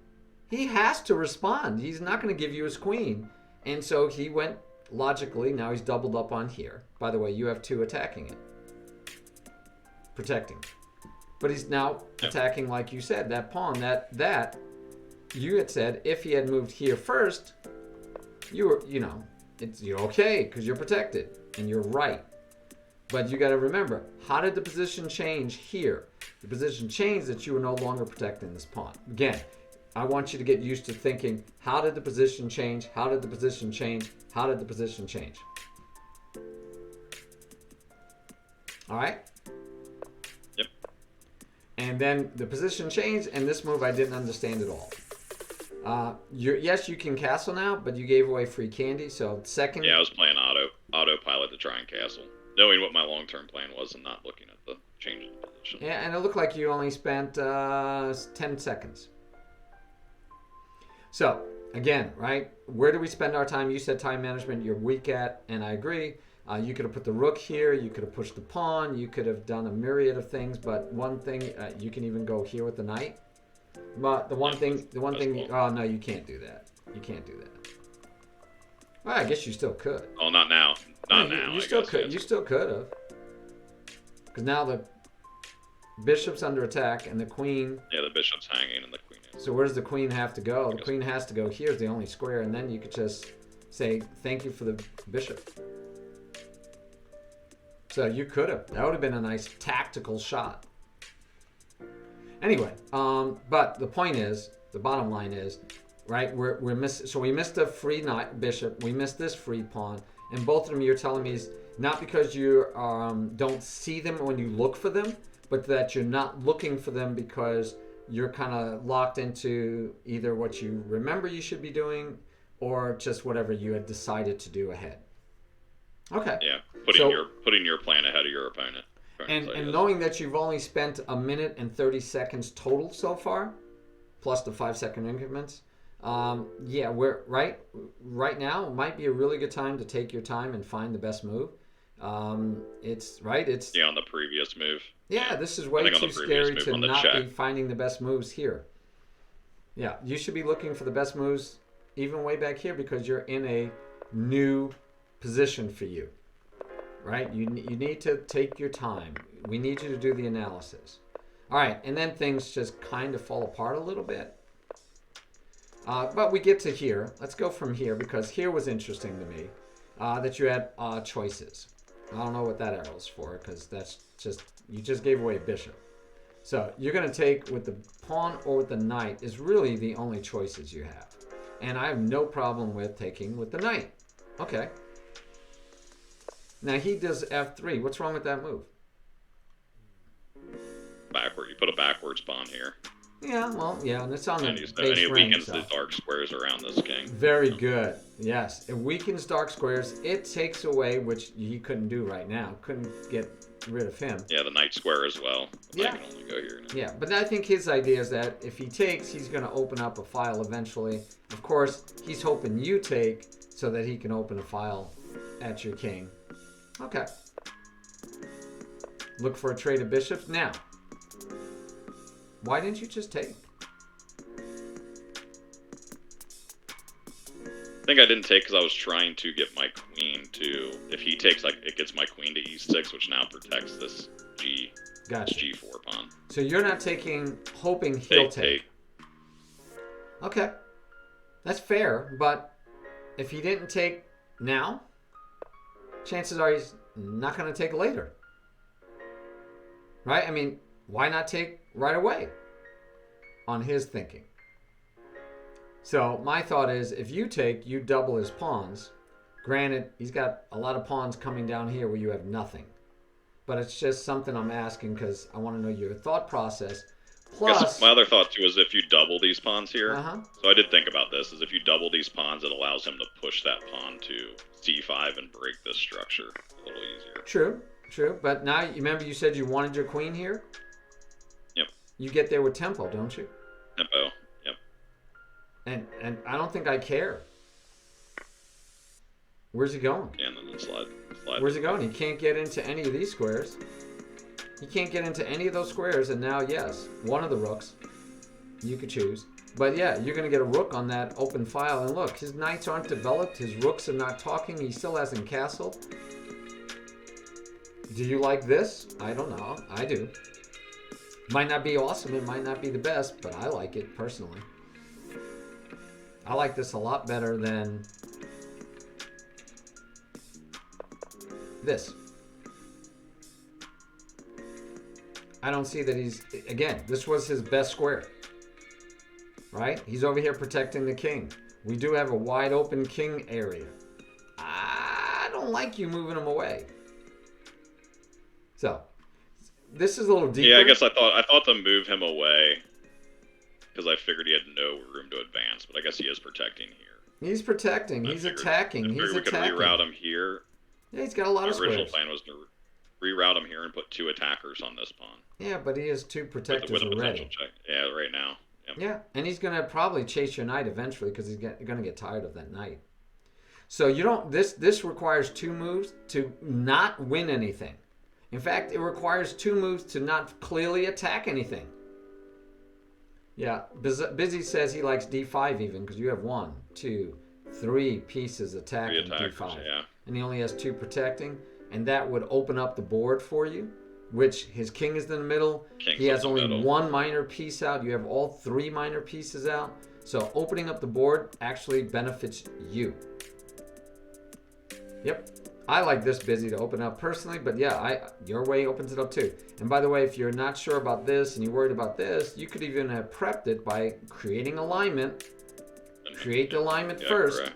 he has to respond. He's not going to give you his queen. And so he went logically. Now he's doubled up on here. By the way, you have 2 attacking it. Protecting. But he's now attacking, like you said, that pawn. That you had said if he had moved here first, you're okay because you're protected. And you're right. But you got to remember, how did the position change here? The position changed that you were no longer protecting this pawn. Again, I want you to get used to thinking, how did the position change? How did the position change? How did the position change? All right? Yep. And then the position changed, and this move I didn't understand at all. Yes, you can castle now, but you gave away free candy, so second... Yeah, I was playing autopilot to try and castle, knowing what my long-term plan was and not looking at the change in the position. Yeah, and it looked like you only spent 10 seconds. So, again, right, where do we spend our time? You said time management you're weak at, and I agree. You could have put the rook here. You could have pushed the pawn. You could have done a myriad of things, but one thing, you can even go here with the knight. But the one thing, oh, no, you can't do that. You can't do that. Well, I guess you still could. Oh, not now. Not now. You still could. You still could have. Because now the bishop's under attack and the queen... Yeah, the bishop's hanging and the queen is... So where does the queen have to go? The queen has to go here's the only square, and then you could just say, thank you for the bishop. So you could have. That would have been a nice tactical shot. Anyway, but the point is, the bottom line is, right, so we missed a free knight, bishop, we missed this free pawn, and both of them you're telling me is not because you don't see them when you look for them, but that you're not looking for them because you're kind of locked into either what you remember you should be doing or just whatever you had decided to do ahead. Okay. Yeah, putting your plan ahead of your opponent. And knowing that you've only spent 1 minute and 30 seconds total so far, plus the 5-second increments, we're right now might be a really good time to take your time and find the best move. It's on the previous move. Yeah, this is way too scary to not be finding the best moves here. Yeah, you should be looking for the best moves even way back here because you're in a new position for you, right? You need to take your time. We need you to do the analysis. All right, and then things just kind of fall apart a little bit. But we get to here. Let's go from here because here was interesting to me that you had choices. I don't know what that arrow's for because that's just, you just gave away a bishop. So you're going to take with the pawn or with the knight is really the only choices you have. And I have no problem with taking with the knight. Okay. Now he does f3. What's wrong with that move? Backward. You put a backwards pawn here. Yeah, well, yeah, and it's on the base and it ring. weakens the dark squares around this king. Very good. Yes, it weakens dark squares. It takes away, which he couldn't do right now. Couldn't get rid of him. Yeah, the knight square as well. Yeah. I can only go here now. Yeah, but I think his idea is that if he takes, he's going to open up a file eventually. Of course, he's hoping you take so that he can open a file at your king. Okay. Look for a trade of bishops. Now, why didn't you just take? I think I didn't take because I was trying to get my queen to. If he takes, like, it gets my queen to e6, which now protects this Gotcha. g4 pawn. So you're not taking, hoping he'll take. Okay, that's fair. But if he didn't take now, chances are he's not going to take later. Right? I mean, why not take right away on his thinking? So my thought is if you take, you double his pawns. Granted, he's got a lot of pawns coming down here where you have nothing. But it's just something I'm asking because I want to know your thought process. Plus, my other thought too is if you double these pawns here. Uh-huh. So I did think about this. Is if you double these pawns, it allows him to push that pawn to c5 and break this structure a little easier. True, true. But now you remember you said you wanted your queen here. Yep. You get there with tempo, don't you? Tempo. Yep. And I don't think I care. Where's he going? And then slide. Where's he going? He can't get into any of these squares. He can't get into any of those squares. And now, yes, one of the rooks you could choose. But yeah, you're going to get a rook on that open file. And look, his knights aren't developed. His rooks are not talking. He still hasn't castled. Do you like this? I don't know. I do. Might not be awesome. It might not be the best, but I like it personally. I like this a lot better than this. I don't see that he's, again, this was his best square, right? He's over here protecting the king. We do have a wide open king area. I don't like you moving him away. So, this is a little deeper. Yeah, I guess I thought to move him away because I figured he had no room to advance, but I guess he is protecting here. He's protecting. He's attacking. He's we attacking. could reroute him here. Yeah, he's got a lot of squares. The original plan was to reroute him here and put two attackers on this pawn. Yeah, but he has two protectors with a already. potential check. Yeah, right now. Yep. Yeah, and he's going to probably chase your knight eventually because he's going to get tired of that knight. So you don't. This requires two moves to not win anything. In fact, it requires two moves to not clearly attack anything. Yeah, Busy says he likes d5 even because you have 1, 2, 3 pieces attacking d5. Yeah. And he only has 2 protecting, and that would open up the board for you, which his king is in the middle. He has only 1 minor piece out. You have all 3 minor pieces out. So opening up the board actually benefits you. Yep. I like this Busy to open up personally, but yeah, your way opens it up too. And by the way, if you're not sure about this and you're worried about this, you could even have prepped it by creating alignment. Create the alignment first, correct.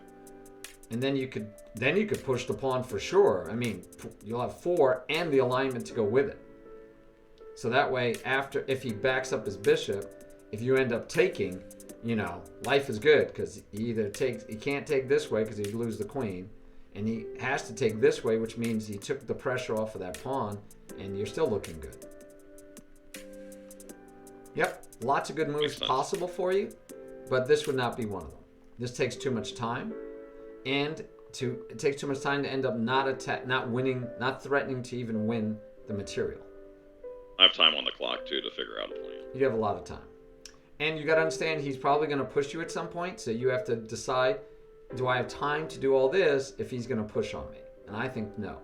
And then you could push the pawn for sure. I mean, you'll have 4 and the alignment to go with it. So that way, if he backs up his bishop, if you end up taking, life is good because he can't take this way because he'd lose the queen. And he has to take this way, which means he took the pressure off of that pawn, and you're still looking good. Yep, lots of good moves possible for you, but this would not be one of them. This takes too much time, and it takes too much time to end up not winning, not threatening to even win the material. I have time on the clock, too, to figure out a plan. You have a lot of time. And you got to understand, he's probably going to push you at some point. So you have to decide, do I have time to do all this if he's going to push on me? And I think no.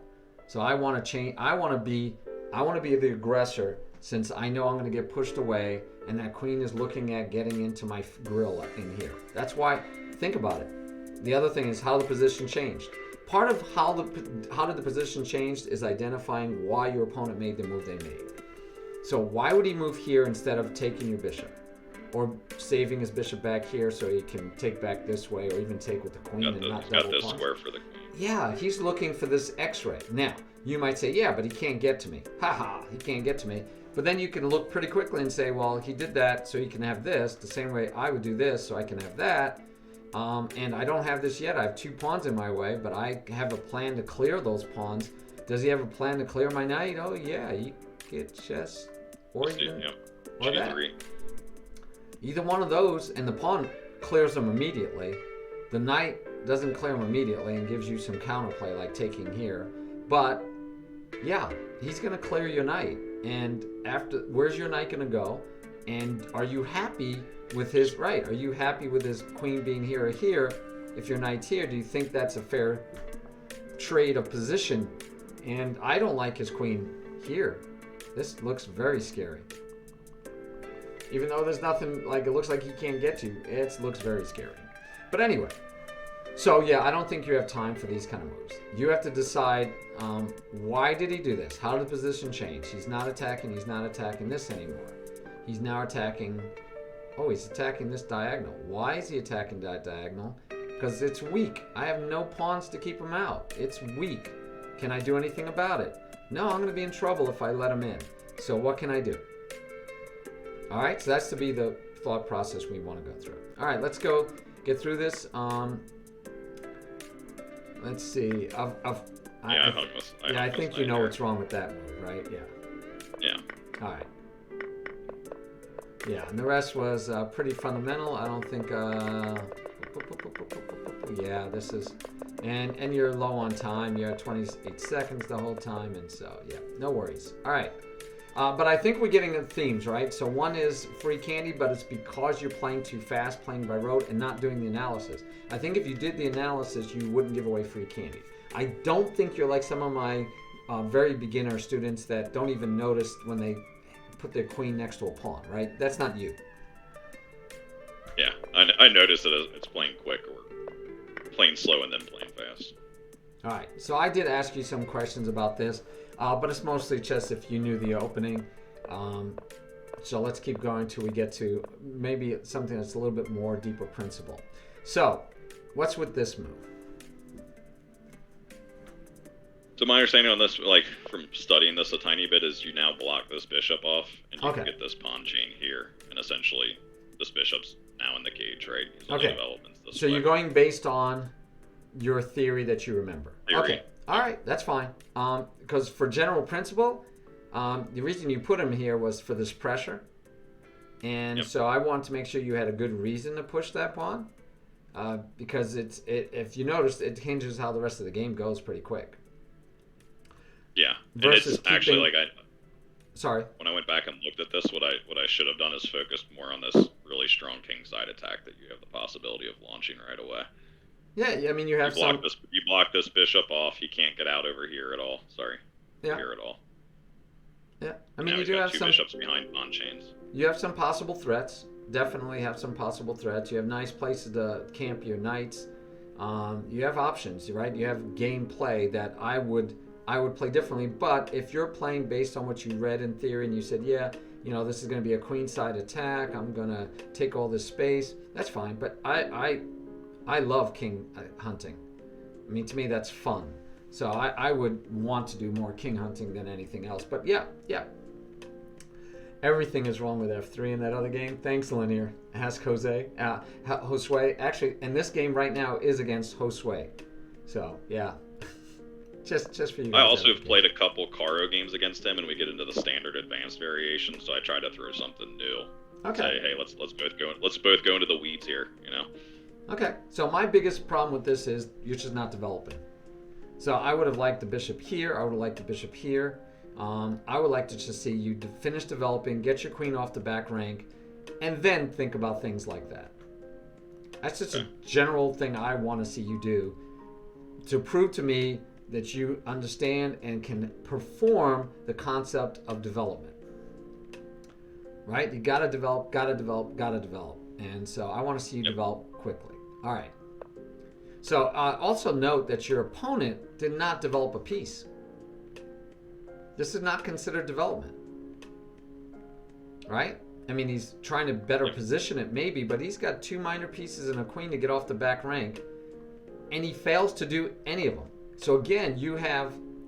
So I want to change. I want to be the aggressor, since I know I'm going to get pushed away, and that queen is looking at getting into my grill in here. That's why. Think about it. The other thing is how the position changed. Part of how did the position change is identifying why your opponent made the move they made. So why would he move here instead of taking your bishop, or saving his bishop back here so he can take back this way, or even take with the queen and not double got this pawn? square for the queen. Yeah, he's looking for this X-ray. Now, you might say, yeah, but he can't get to me. Haha, he can't get to me. But then you can look pretty quickly and say, well, he did that so he can have this, the same way I would do this so I can have that. And I don't have this yet. I have 2 pawns in my way, but I have a plan to clear those pawns. Does he have a plan to clear my knight? Oh, yeah, you get chess or even or that. G3. Either one of those, and the pawn clears them immediately. The knight doesn't clear them immediately and gives you some counterplay like taking here. But yeah, he's going to clear your knight. And after, where's your knight going to go? And are you happy with his right? Are you happy with his queen being here or here? If your knight's here, do you think that's a fair trade of position? And I don't like his queen here. This looks very scary. Even though there's nothing, like, it looks like he can't get to, it looks very scary. But anyway, so yeah, I don't think you have time for these kind of moves. You have to decide, why did he do this? How did the position change? He's not attacking this anymore. He's now attacking, he's attacking this diagonal. Why is he attacking that diagonal? Because it's weak. I have no pawns to keep him out. It's weak. Can I do anything about it? No, I'm going to be in trouble if I let him in. So what can I do? All right, so that's to be the thought process we want to go through. All right, let's go get through this. Let's see. I think you know what's wrong with that move, right? Yeah. Yeah. All right. Yeah, and the rest was pretty fundamental. I don't think. Yeah, this is, and you're low on time. You're at 28 seconds the whole time, and so yeah, no worries. All right. But I think we're getting the themes, right? So one is free candy, but it's because you're playing too fast, playing by rote, and not doing the analysis. I think if you did the analysis, you wouldn't give away free candy. I don't think you're like some of my very beginner students that don't even notice when they put their queen next to a pawn, right? That's not you. Yeah, I noticed that it's playing quick or playing slow and then playing fast. All right, so I did ask you some questions about this. But it's mostly just if you knew the opening. So let's keep going till we get to maybe something that's a little bit more deeper principle. So what's with this move? So my understanding on this, like from studying this a tiny bit, is you now block this bishop off, and you can get this pawn chain here, and essentially this bishop's now in the cage, right? Okay. So you're going based on your theory that you remember. Okay. All right, that's fine. Because for general principle, the reason you put him here was for this pressure. And so I want to make sure you had a good reason to push that pawn. Because if you notice, it hinges how the rest of the game goes pretty quick. Yeah, and it's actually like Sorry. When I went back and looked at this, what I should have done is focused more on this really strong king side attack that you have the possibility of launching right away. Yeah, I mean you have you block this bishop off. He can't get out over here at all. Sorry. Yeah. Here at all. Yeah, I mean you do have two bishops behind pawn chains. You have some possible threats. Definitely have some possible threats. You have nice places to camp your knights. You have options, right? You have gameplay that I would play differently. But if you're playing based on what you read in theory and you said, yeah, you know, this is going to be a queenside attack. I'm going to take all this space. That's fine. But I love king hunting. I mean, to me, that's fun. So I would want to do more king hunting than anything else. But yeah. Everything is wrong with F3 in that other game. Thanks, Linear. Ask Jose. Josue. Actually, and this game right now is against Josue. So, yeah. just for you guys. I also have played a couple Caro games against him, and we get into the standard advanced variation, so I try to throw something new. Okay. Say, hey, let's both go into the weeds here, you know? Okay, so my biggest problem with this is you're just not developing. So I would have liked the bishop here. I would have liked the bishop here. I would like to just see you finish developing, get your queen off the back rank, and then think about things like that. That's just a general thing I want to see you do to prove to me that you understand and can perform the concept of development. Right? You gotta develop. And so I want to see you develop quickly. All right. So also note that your opponent did not develop a piece. This is not considered development. Right? I mean, he's trying to better position it maybe, but he's got 2 minor pieces and a queen to get off the back rank, and he fails to do any of them. So again,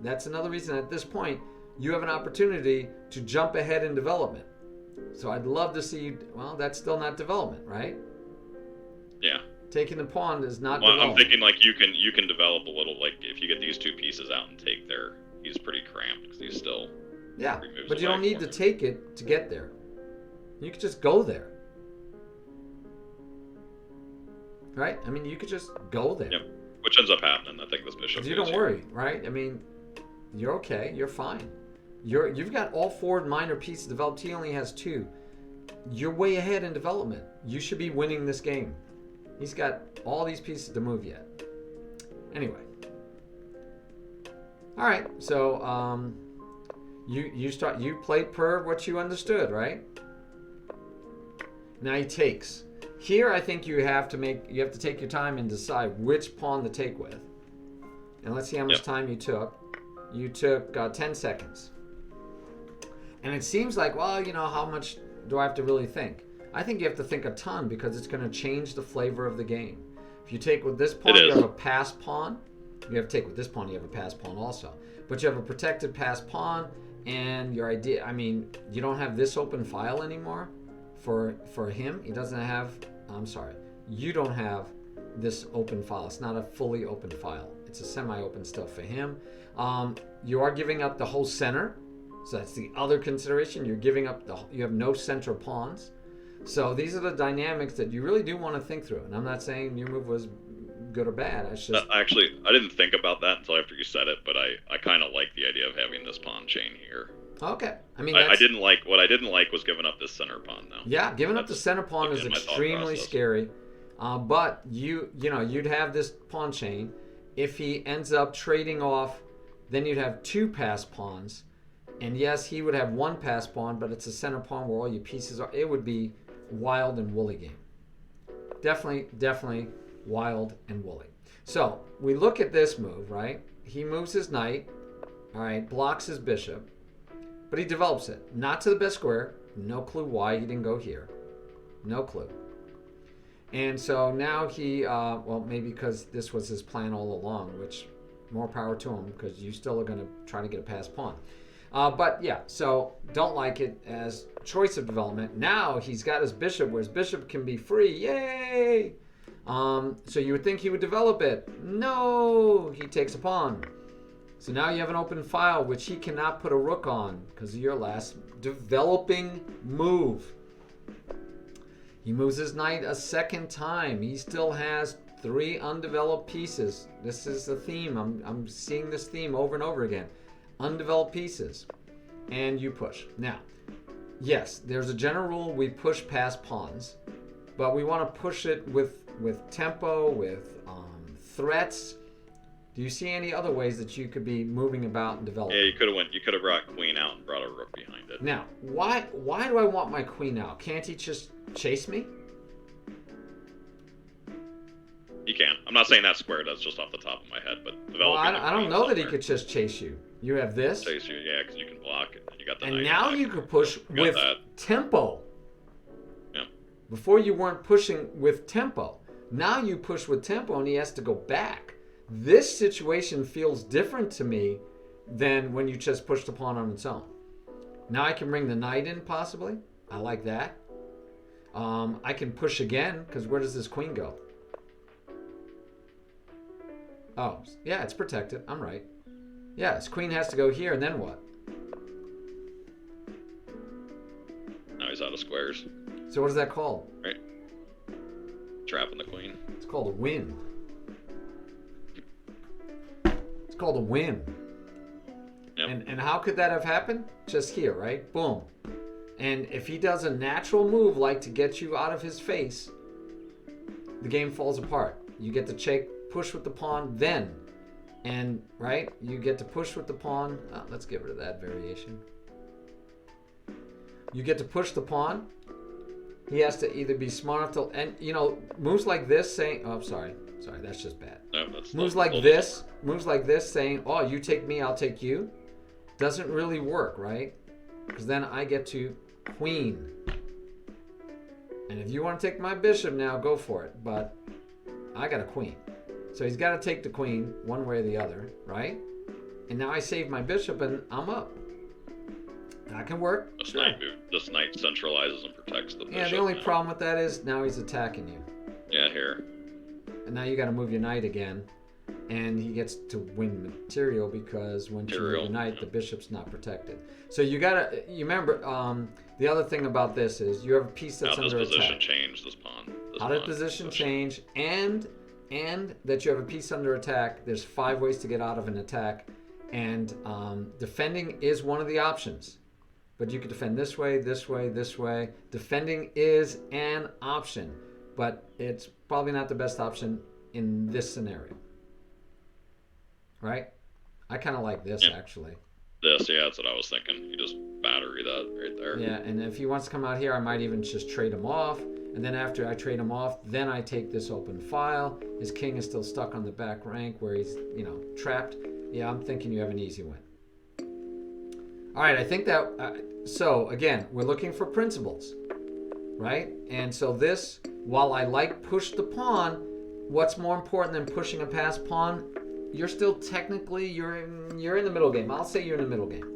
that's another reason at this point, you have an opportunity to jump ahead in development. So I'd love to see you, well, that's still not development, right? Yeah. Taking the pawn is not development. I'm thinking like you can develop a little, like if you get these 2 pieces out and take there, he's pretty cramped because he's still... Yeah, but you don't need to take it to get there. You could just go there. Right? I mean, you could just go there. Yep. Which ends up happening. I think this bishop. You don't worry, right? I mean, you're okay. You're fine. You've got all 4 minor pieces developed. He only has 2. You're way ahead in development. You should be winning this game. He's got all these pieces to move yet. Anyway. All right. So you played per what you understood, right? Now he takes. Here I think you have to take your time and decide which pawn to take with. And let's see how much time you took. You took 10 seconds. And it seems like, well, how much do I have to really think? I think you have to think a ton because it's going to change the flavor of the game. If you take with this pawn, you have a passed pawn. You have to take with this pawn, you have a passed pawn also. But you have a protected passed pawn, and your idea, I mean, you don't have this open file anymore. For him, he doesn't have, you don't have this open file. It's not a fully open file. It's a semi-open still for him. You are giving up the whole center. So that's the other consideration. You're giving up you have no center pawns. So these are the dynamics that you really do want to think through. And I'm not saying your move was good or bad. Actually, I didn't think about that until after you said it, but I kind of like the idea of having this pawn chain here. Okay. I mean, I didn't like what I didn't like was giving up this center pawn though. Yeah, giving up the center pawn is extremely scary. But you'd have this pawn chain. If he ends up trading off, then you'd have 2 passed pawns. And yes, he would have 1 passed pawn, but it's a center pawn where all your pieces are. It would be wild and woolly game. Definitely wild and woolly. So we look at this move, right? He moves his knight, all right, blocks his bishop. But he develops it. Not to the best square. No clue why he didn't go here. No clue. And so now he, maybe because this was his plan all along, which more power to him because you still are going to try to get a passed pawn. But yeah, so don't like it as choice of development. Now he's got his bishop where his bishop can be free. Yay! So you would think he would develop it. No! He takes a pawn. So now you have an open file which he cannot put a rook on because of your last developing move. He moves his knight a second time. He still has 3 undeveloped pieces. This is the theme. I'm seeing this theme over and over again. Undeveloped pieces. And you push. Now, yes, there's a general rule we push past pawns, but we want to push it with tempo, with threats. Do you see any other ways that you could be moving about and developing? Yeah, you could have brought queen out and brought a rook behind it. Now, why do I want my queen out? Can't he just chase me? He can. I'm not saying that's square. That's just off the top of my head, but developing. Well, I don't know that he could just chase you. You have this. Chase you, yeah, because you can block it. You got the. And now you could push with tempo. Yeah. Before you weren't pushing with tempo. Now you push with tempo, and he has to go back. This situation feels different to me than when you just push the pawn on its own. Now I can bring the knight in, possibly. I like that. I can push again, because where does this queen go? Oh, yeah, it's protected. I'm right. Yeah, his queen has to go here, and then what? Now he's out of squares. So what is that called? Right. Trapping the queen. It's called a win. It's called a win. Yep. And how could that have happened? Just here, right? Boom. And if he does a natural move like to get you out of his face, the game falls apart. You get to push with the pawn then. And, right, you get to push with the pawn. Let's get rid of that variation. You get to push the pawn. He has to either be smart enough to, and moves like this saying, oh, sorry, that's just bad. No, that's moves like this saying, oh, you take me, I'll take you, doesn't really work, right? Because then I get to queen. And if you want to take my bishop now, go for it. But I got a queen. So he's got to take the queen one way or the other, right? And now I save my bishop and I'm up. That can work. This knight centralizes and protects the bishop. Yeah, the only problem with that is now he's attacking you. Yeah, here. And now you got to move your knight again. And he gets to win material because when you move your knight, the bishop's not protected. So you remember, the other thing about this is you have a piece that's under attack. How does position change this pawn? How does position change? And that you have a piece under attack. There's 5 ways to get out of an attack. And defending is one of the options. But you can defend this way, this way, this way. Defending is an option. But it's probably not the best option in this scenario. Right? I kind of like this, actually. That's what I was thinking. You just battery that right there. Yeah, and if he wants to come out here, I might even just trade him off. And then after I trade him off, then I take this open file. His king is still stuck on the back rank where he's, trapped. Yeah, I'm thinking you have an easy win. All right, I think that... so, again, we're looking for principles, right? And so this, while I like push the pawn, what's more important than pushing a passed pawn? You're still technically, you're in the middle game. I'll say you're in the middle game.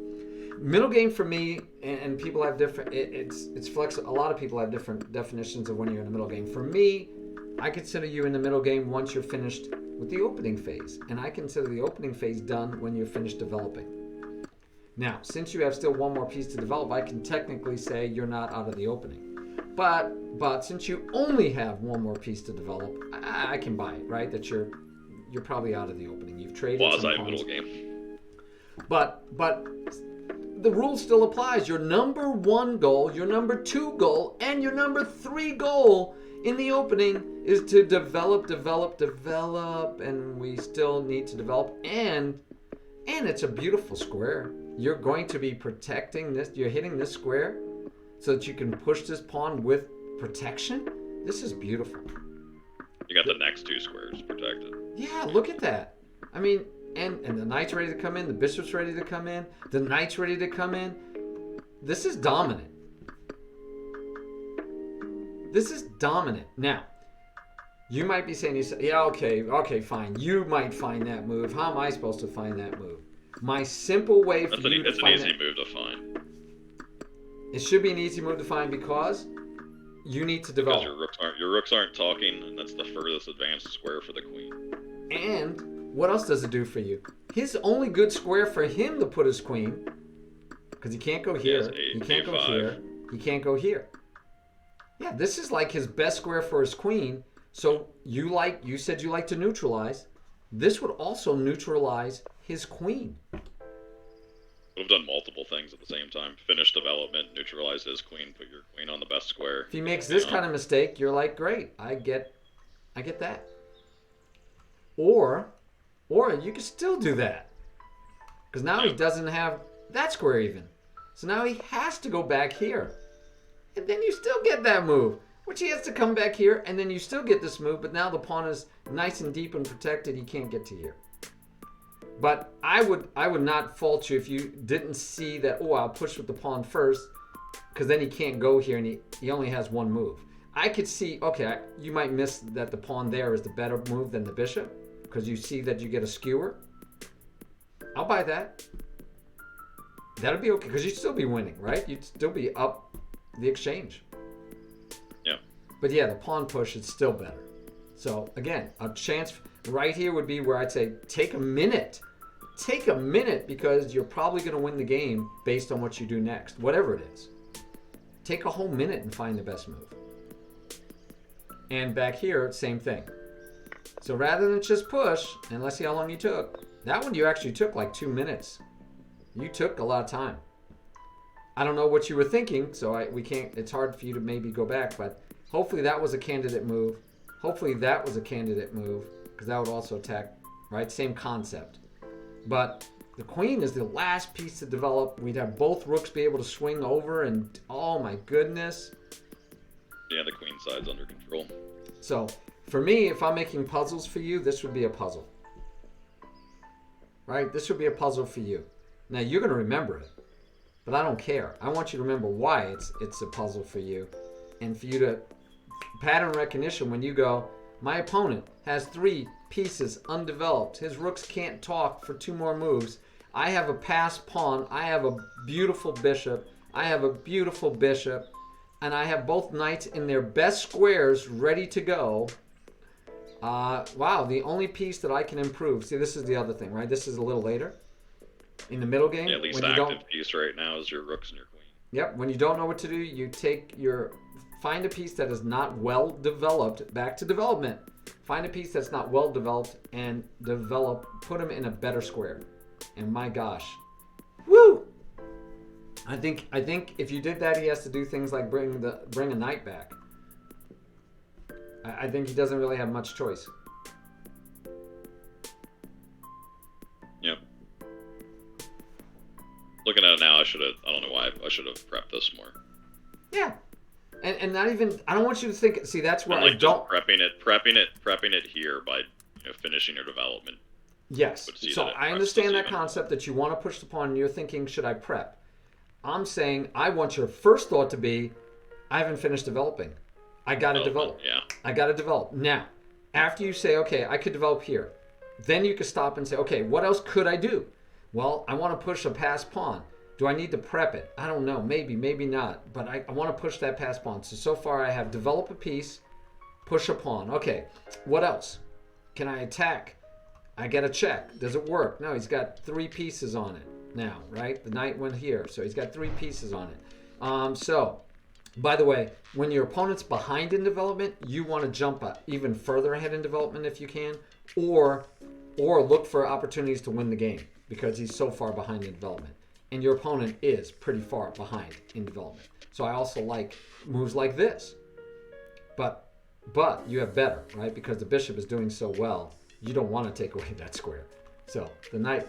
Middle game for me, and people have different, it's flexible. A lot of people have different definitions of when you're in the middle game. For me, I consider you in the middle game once you're finished with the opening phase. And I consider the opening phase done when you're finished developing. Now, since you have still one more piece to develop, I can technically say you're not out of the opening. But since you only have one more piece to develop, I can buy it, right? That you're probably out of the opening. You've traded some pawns. Middle game. But the rule still applies. Your number 1 goal, your number 2 goal, and your number 3 goal in the opening is to develop, and we still need to develop. And it's a beautiful square. You're going to be protecting this. You're hitting this square so that you can push this pawn with protection. This is beautiful. You got the next 2 squares protected. Yeah, look at that. I mean, and the knight's ready to come in. The bishop's ready to come in. The knight's ready to come in. This is dominant. This is dominant. Now, you might be saying, yeah, okay, fine. You might find that move. How am I supposed to find that move? My simple way for you to find It's an easy move to find. It should be an easy move to find because you need to develop. Because your rooks aren't talking, and that's the furthest advanced square for the queen. And what else does it do for you? His only good square for him to put his queen, because he can't go here, he can't go here, he can't go here. Yeah, this is like his best square for his queen. So you said you like to neutralize. This would also neutralize his queen. Would have done multiple things at the same time. Finish development, neutralize his queen, put your queen on the best square. If he makes this kind of mistake, you're like, great, I get that. Or you can still do that. Because now he doesn't have that square even. So now he has to go back here. And then you still get that move. Which he has to come back here, and then you still get this move, but now the pawn is nice and deep and protected. He can't get to here. But I would not fault you if you didn't see that, oh, I'll push with the pawn first, because then he can't go here, and he only has one move. I could see, okay, you might miss that the pawn there is the better move than the bishop, because you see that you get a skewer. I'll buy that. That'll be okay, because you'd still be winning, right? You'd still be up the exchange. Yeah. But yeah, the pawn push is still better. So again, a chance right here would be where I'd say take a minute. Take a minute because you're probably going to win the game based on what you do next, whatever it is. Take a whole minute and find the best move. And back here, same thing. So rather than just push, and let's see how long you took. That one you actually took like 2 minutes. You took a lot of time. I don't know what you were thinking, so we can't. It's hard for you to maybe go back, but hopefully that was a candidate move. Hopefully that was a candidate move because that would also attack, right? Same concept. But the queen is the last piece to develop. We'd have both rooks be able to swing over, and oh my goodness. Yeah, the queen side's under control. So for me, if I'm making puzzles for you, this would be a puzzle. Right? This would be a puzzle for you. Now you're going to remember it, but I don't care. I want you to remember why it's a puzzle for you, and for you to pattern recognition when you go, my opponent has 3 pieces undeveloped. His rooks can't talk for 2 more moves. I have a passed pawn. I have a beautiful bishop. I have a beautiful bishop. And I have both knights in their best squares ready to go. Wow, the only piece that I can improve. See, this is the other thing, right? This is a little later in the middle game. Yeah, at least active piece right now is your rooks and your queen. Yep, when you don't know what to do, you find a piece that is not well developed, back to development. Find a piece that's not well developed and put them in a better square. And my gosh, woo! I think if you did that, he has to do things like bring a knight back. I think he doesn't really have much choice. Yep. Looking at it now, I don't know why I should have prepped this more. Yeah. And not even, I don't want you to think, see, that's where like I don't. Prepping it here by finishing your development. Yes. So I understand that concept that you want to push the pawn and you're thinking, should I prep? I'm saying I want your first thought to be, I haven't finished developing. I got to develop. Yeah. I got to develop. Now, after you say, okay, I could develop here, then you can stop and say, okay, what else could I do? Well, I want to push a passed pawn. Do I need to prep it? I don't know. Maybe, maybe not. But I want to push that passed pawn. So far I have develop a piece, push a pawn. Okay, what else? Can I attack? I get a check. Does it work? No, he's got 3 pieces on it now, right? The knight went here, so he's got 3 pieces on it. So, by the way, when your opponent's behind in development, you want to jump even further ahead in development if you can, or look for opportunities to win the game because he's so far behind in development. And your opponent is pretty far behind in development. So I also like moves like this. But you have better, right? Because the bishop is doing so well, you don't want to take away that square. So the knight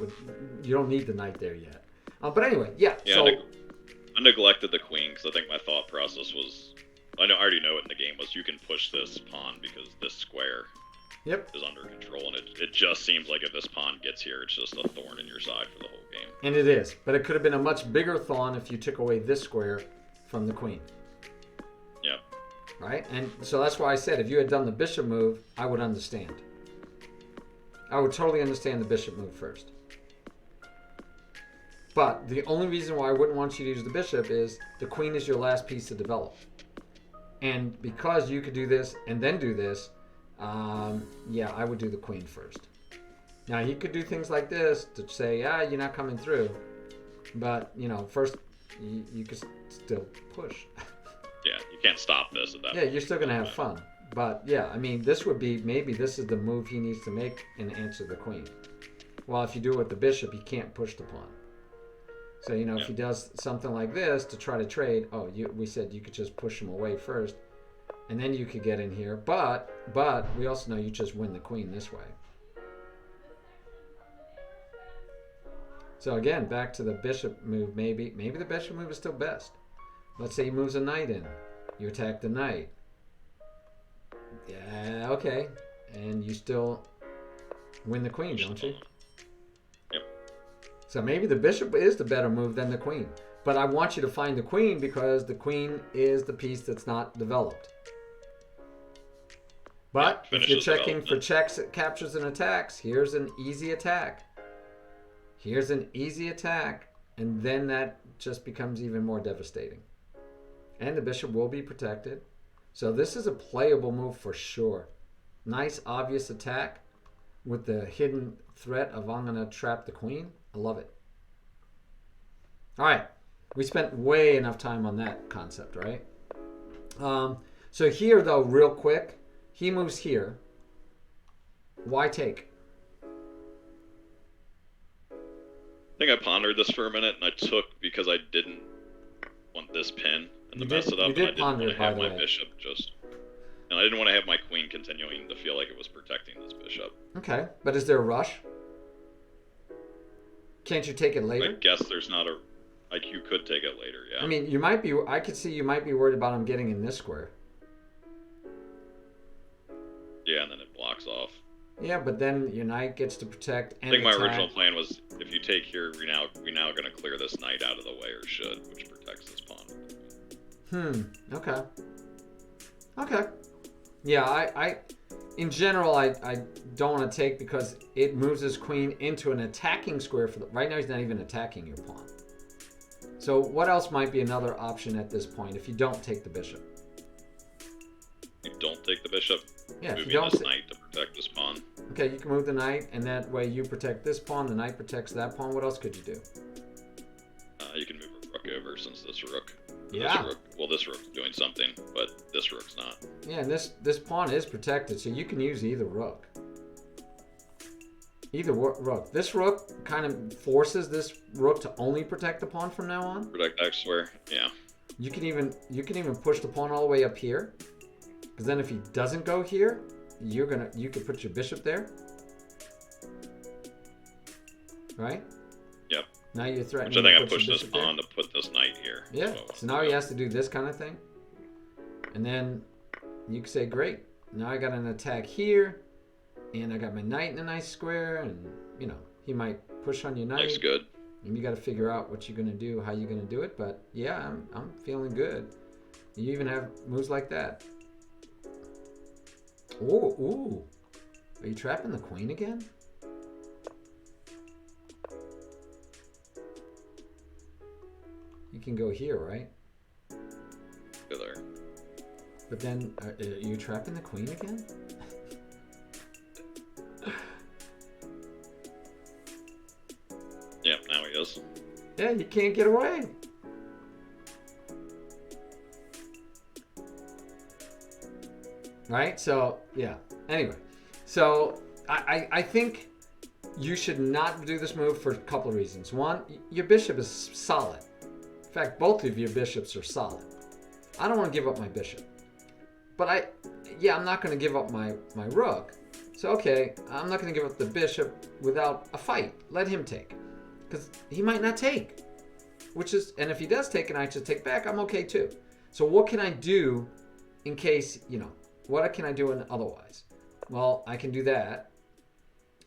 you don't need the knight there yet. But anyway, yeah. So I neglected the queen because I think my thought process was, I already know it in the game, was you can push this pawn because this square is under control, and it just seems like if this pawn gets here, it's just a thorn in your side for the whole game. And it is, but it could have been a much bigger thorn if you took away this square from the queen. Yeah. Right? And so that's why I said if you had done the bishop move, I would understand. I would totally understand the bishop move first. But the only reason why I wouldn't want you to use the bishop is the queen is your last piece to develop. And because you could do this and then do this, yeah, I would do the queen first. Now, he could do things like this to say, you're not coming through. But, first, you could still push. Yeah, you can't stop this at that point. Yeah, you're still going to have fun. But, yeah, I mean, this would be, maybe this is the move he needs to make and answer the queen. Well, if you do it with the bishop, you can't push the pawn. So, if he does something like this to try to trade, we said you could just push him away first. And then you could get in here. But we also know you just win the queen this way. So again, back to the bishop move, maybe the bishop move is still best. Let's say he moves a knight in. You attack the knight. Yeah, okay. And you still win the queen, don't you? Yep. So maybe the bishop is the better move than the queen. But I want you to find the queen because the queen is the piece that's not developed. But if you're checking for checks, captures, and attacks, here's an easy attack. Here's an easy attack, and then that just becomes even more devastating. And the bishop will be protected. So this is a playable move for sure. Nice, obvious attack with the hidden threat of I'm going to trap the queen. I love it. All right. We spent way enough time on that concept, right? So here, though, real quick, he moves here. Why take? I think I pondered this for a minute, and I took because I didn't want this pin and You to mess did- it up, you and did I didn't ponder want it, to have by the my way. bishop just. And I didn't want to have my queen continuing to feel like it was protecting this bishop. Okay, but is there a rush? Can't you take it I later? guess there's not a. Like, you could take it later, yeah. I mean, you might be. I could see you might be worried about him getting in this square. Yeah, and then it blocks off. Yeah, but then your knight gets to protect and I think my attack. original plan was, if you take here, we now going to clear this knight out of the way, or should, which protects this pawn. Okay. Okay. Yeah, I in general, I don't want to take because it moves his queen into an attacking square. Right now, he's not even attacking your pawn. So what else might be another option at this point if you don't take the bishop? You don't take the bishop, Yeah, if you moving don't this knight to protect this pawn. Okay, you can move the knight, and that way you protect this pawn, the knight protects that pawn. What else could you do? You can move a rook over since this rook. Yeah. This rook's doing something, but this rook's not. Yeah, and this pawn is protected, so you can use either rook. Either rook. This rook kind of forces this rook to only protect the pawn from now on. Protect that square, yeah. You can even push the pawn all the way up here, because then if he doesn't go here, you could put your bishop there, right? Yep. Now you're threatening. Which I think to I put pushed your this bishop there. pawn to put this knight here. Yeah. So now he has to do this kind of thing, and then you can say, great. Now I got an attack here, and I got my knight in a nice square, and he might push on your knight. Looks good. And you got to figure out what you're gonna do, how you're gonna do it. But yeah, I'm feeling good. You even have moves like that. Ooh. Are you trapping the queen again? You can go here, right? Go there. But then, are you trapping the queen again? Yep, now he is. Yeah, you can't get away. Right? So, yeah. Anyway, so I think you should not do this move for a couple of reasons. One, your bishop is solid. In fact, both of your bishops are solid. I don't want to give up my bishop. But I'm not going to give up my rook. So, okay, I'm not going to give up the bishop without a fight. Let him take. Because he might not take. And if he does take and I just take back, I'm okay too. So what can I do in case, what can I do otherwise? Well, I can do that.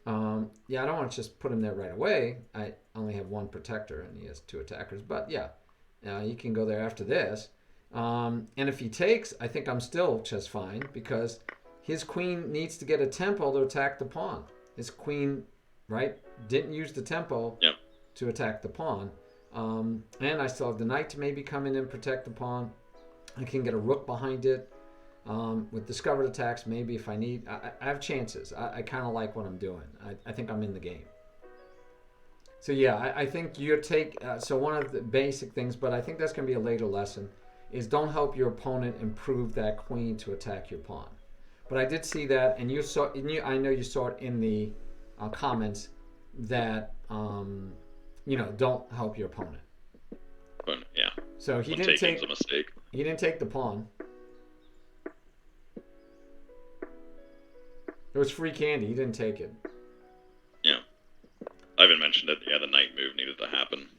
I don't want to just put him there right away. I only have one protector and he has two attackers. But yeah, you can go there after this. And if he takes, I think I'm still just fine because his queen needs to get a tempo to attack the pawn. His queen, right, didn't use the tempo to attack the pawn. And I still have the knight to maybe come in and protect the pawn. I can get a rook behind it. With discovered attacks, maybe if I need, I have chances. I kind of like what I'm doing. I think I'm in the game. So yeah, I think you take, so one of the basic things, but I think that's going to be a later lesson, is don't help your opponent improve that queen to attack your pawn. But I did see that, and I know you saw it in the comments that, don't help your opponent. But yeah. So he didn't take a mistake. He didn't take the pawn. It was free candy. He didn't take it. Yeah. I haven't mentioned it. Yeah, the knight move needed to happen.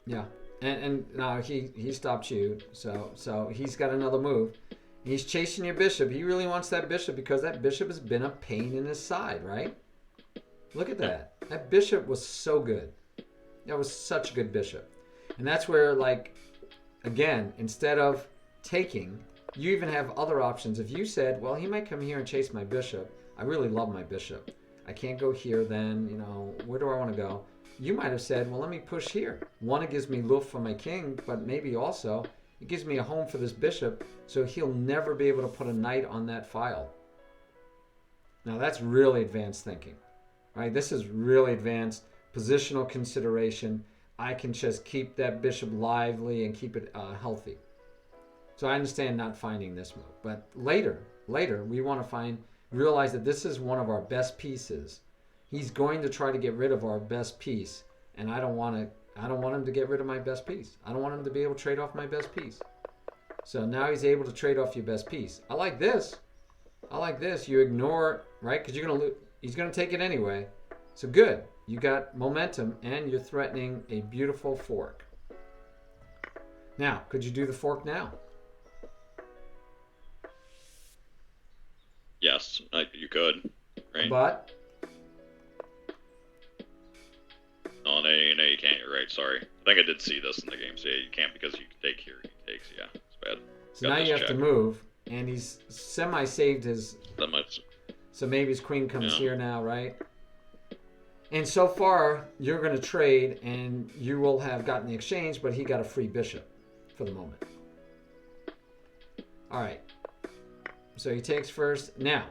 Yeah. And now he stopped you. So he's got another move. He's chasing your bishop. He really wants that bishop because that bishop has been a pain in his side, right? Look at that. That bishop was so good. That was such a good bishop. And that's where, again, instead of taking, you even have other options. If you said, well, he might come here and chase my bishop. I really love my bishop. I can't go here then, where do I want to go? You might have said, well, let me push here. One, it gives me loof for my king, but maybe also it gives me a home for this bishop, so he'll never be able to put a knight on that file. Now, that's really advanced thinking, right? This is really advanced positional consideration. I can just keep that bishop lively and keep it healthy. So I understand not finding this move. But later, we want to realize that this is one of our best pieces. He's going to try to get rid of our best piece, and I don't want I don't want him to get rid of my best piece. I don't want him to be able to trade off my best piece. So now he's able to trade off your best piece. I like this. I like this. You ignore, right? Because he's going to take it anyway. So good. You got momentum and you're threatening a beautiful fork. Now, could you do the fork now? Yes, you could. Right? But? Oh, no, you can't. You're right. Sorry. I think I did see this in the game. So yeah, you can't because you can take here. He takes. Yeah, it's bad. So now you have to move. And he's semi-saved his... That much. So maybe his queen comes here now, right? And so far, you're going to trade, and you will have gotten the exchange, but he got a free bishop for the moment. All right. So he takes first. Now,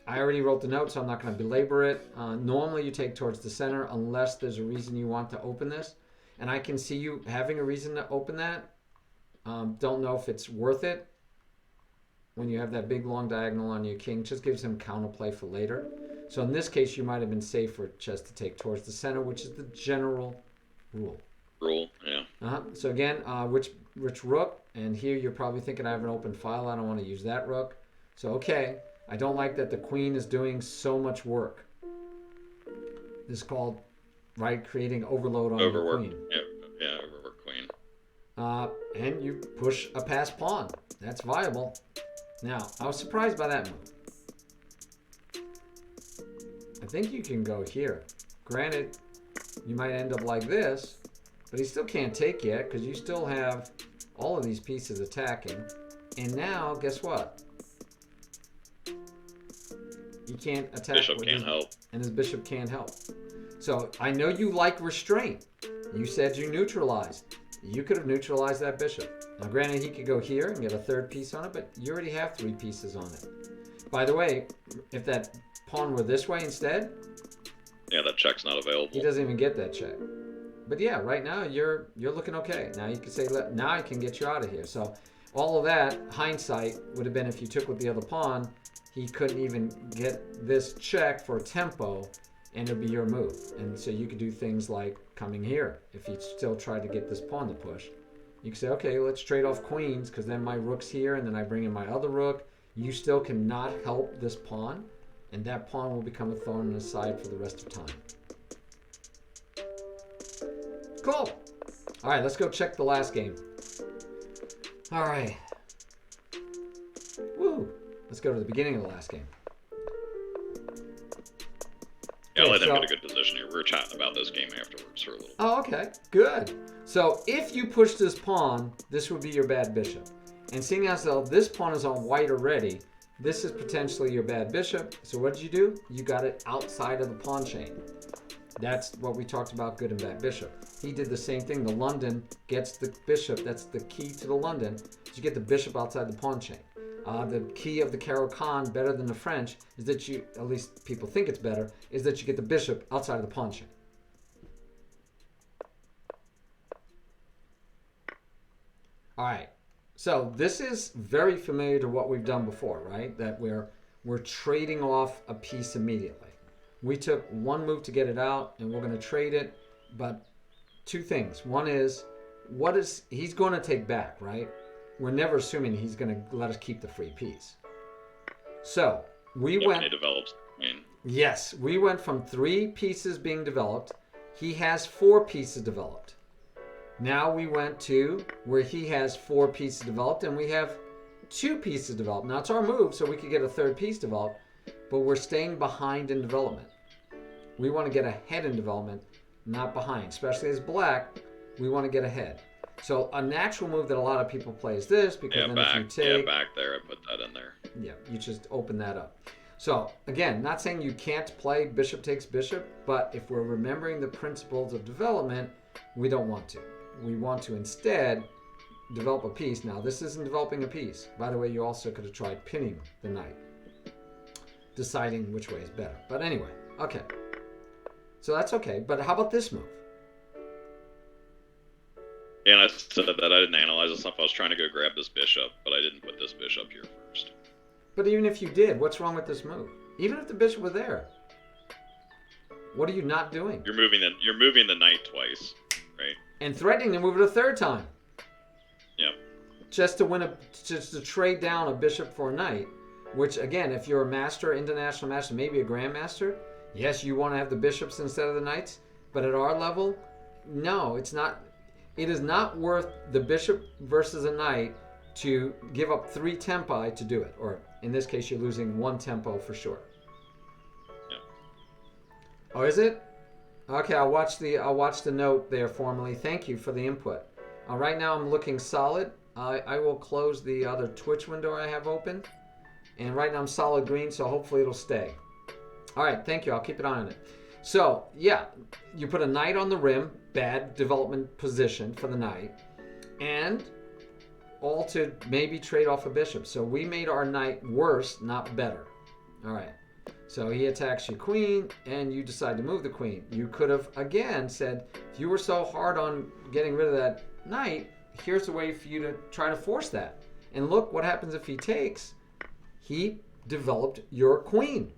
I already wrote the note, so I'm not going to belabor it. Normally, you take towards the center unless there's a reason you want to open this. And I can see you having a reason to open that. Don't know if it's worth it. When you have that big long diagonal on your king, just gives him counterplay for later. So in this case, you might have been safer just to take towards the center, which is the general rule. Yeah. So again, which rook? And here you're probably thinking I have an open file. I don't want to use that rook. So okay, I don't like that the queen is doing so much work. This is called, right, creating overload on the queen. Yeah, overwork queen. And you push a passed pawn. That's viable. Now, I was surprised by that move. I think you can go here. Granted, you might end up like this, but he still can't take yet because you still have all of these pieces attacking. And now, guess what? He can't attack. Bishop can't help. And his bishop can't help. So I know you like restraint. You said you neutralized. You could have neutralized that bishop. Now, granted, he could go here and get a third piece on it, but you already have 3 pieces on it. By the way, if that pawn were this way instead... Yeah, that check's not available. He doesn't even get that check. But yeah, right now, you're looking okay. Now you can say, now I can get you out of here. So all of that, hindsight, would have been if you took with the other pawn, he couldn't even get this check for tempo, and it would be your move. And so you could do things like coming here if he still tried to get this pawn to push. You can say, okay, let's trade off queens because then my rook's here and then I bring in my other rook. You still cannot help this pawn, and that pawn will become a thorn in the side for the rest of time. Cool. All right, let's go check the last game. All right. Woo. Let's go to the beginning of the last game. Yeah, let him get a good position here. We were chatting about this game afterwards for a little bit. Oh, okay. Good. So if you push this pawn, this would be your bad bishop. And seeing as though this pawn is on white already, this is potentially your bad bishop. So what did you do? You got it outside of the pawn chain. That's what we talked about, good and bad bishop. He did the same thing. The London gets the bishop. That's the key to the London. You get the bishop outside the pawn chain. The key of the Caro-Kann, better than the French, is that you, at least people think it's better, is that you get the bishop outside of the pawn chain. All right. So this is very familiar to what we've done before, right? That we're trading off a piece immediately. We took one move to get it out, and we're going to trade it. But 2 things. One is, he's going to take back, right? We're never assuming he's going to let us keep the free piece. So we went. He develops. Yes, we went from 3 pieces being developed. He has 4 pieces developed. Now we went to where he has 4 pieces developed, and we have 2 pieces developed. Now it's our move, so we could get a 3rd piece developed, but we're staying behind in development. We want to get ahead in development, not behind. Especially as black, we want to get ahead. So a natural move that a lot of people play is this, because then if you take... back there, I put that in there. Yeah, you just open that up. So again, not saying you can't play bishop takes bishop, but if we're remembering the principles of development, we don't want to. We want to instead develop a piece. Now, this isn't developing a piece. By the way, you also could have tried pinning the knight, deciding which way is better. But anyway, okay. So that's okay. But how about this move? Yeah, and I said that I didn't analyze this stuff. I was trying to go grab this bishop, but I didn't put this bishop here first. But even if you did, what's wrong with this move? Even if the bishop were there. What are you not doing? You're moving the knight twice, right? And threatening to move it a third time. Yep. Just to trade down a bishop for a knight. Which, again, if you're a master, international master, maybe a grandmaster, yes, you want to have the bishops instead of the knights. But at our level, no, it's not. It is not worth the bishop versus a knight to give up 3 tempi to do it. Or in this case, you're losing 1 tempo for sure. Yeah. Oh, is it? Okay, I'll watch the note there formally. Thank you for the input. Right now I'm looking solid. I will close the other Twitch window I have open. And right now I'm solid green, so hopefully it'll stay. All right, thank you. I'll keep an eye on it. So, yeah, you put a knight on the rim, bad development position for the knight, and all to maybe trade off a bishop. So we made our knight worse, not better. All right. So he attacks your queen, and you decide to move the queen. You could have, again, said, if you were so hard on getting rid of that knight, here's a way for you to try to force that. And look what happens if he takes. He developed your queen.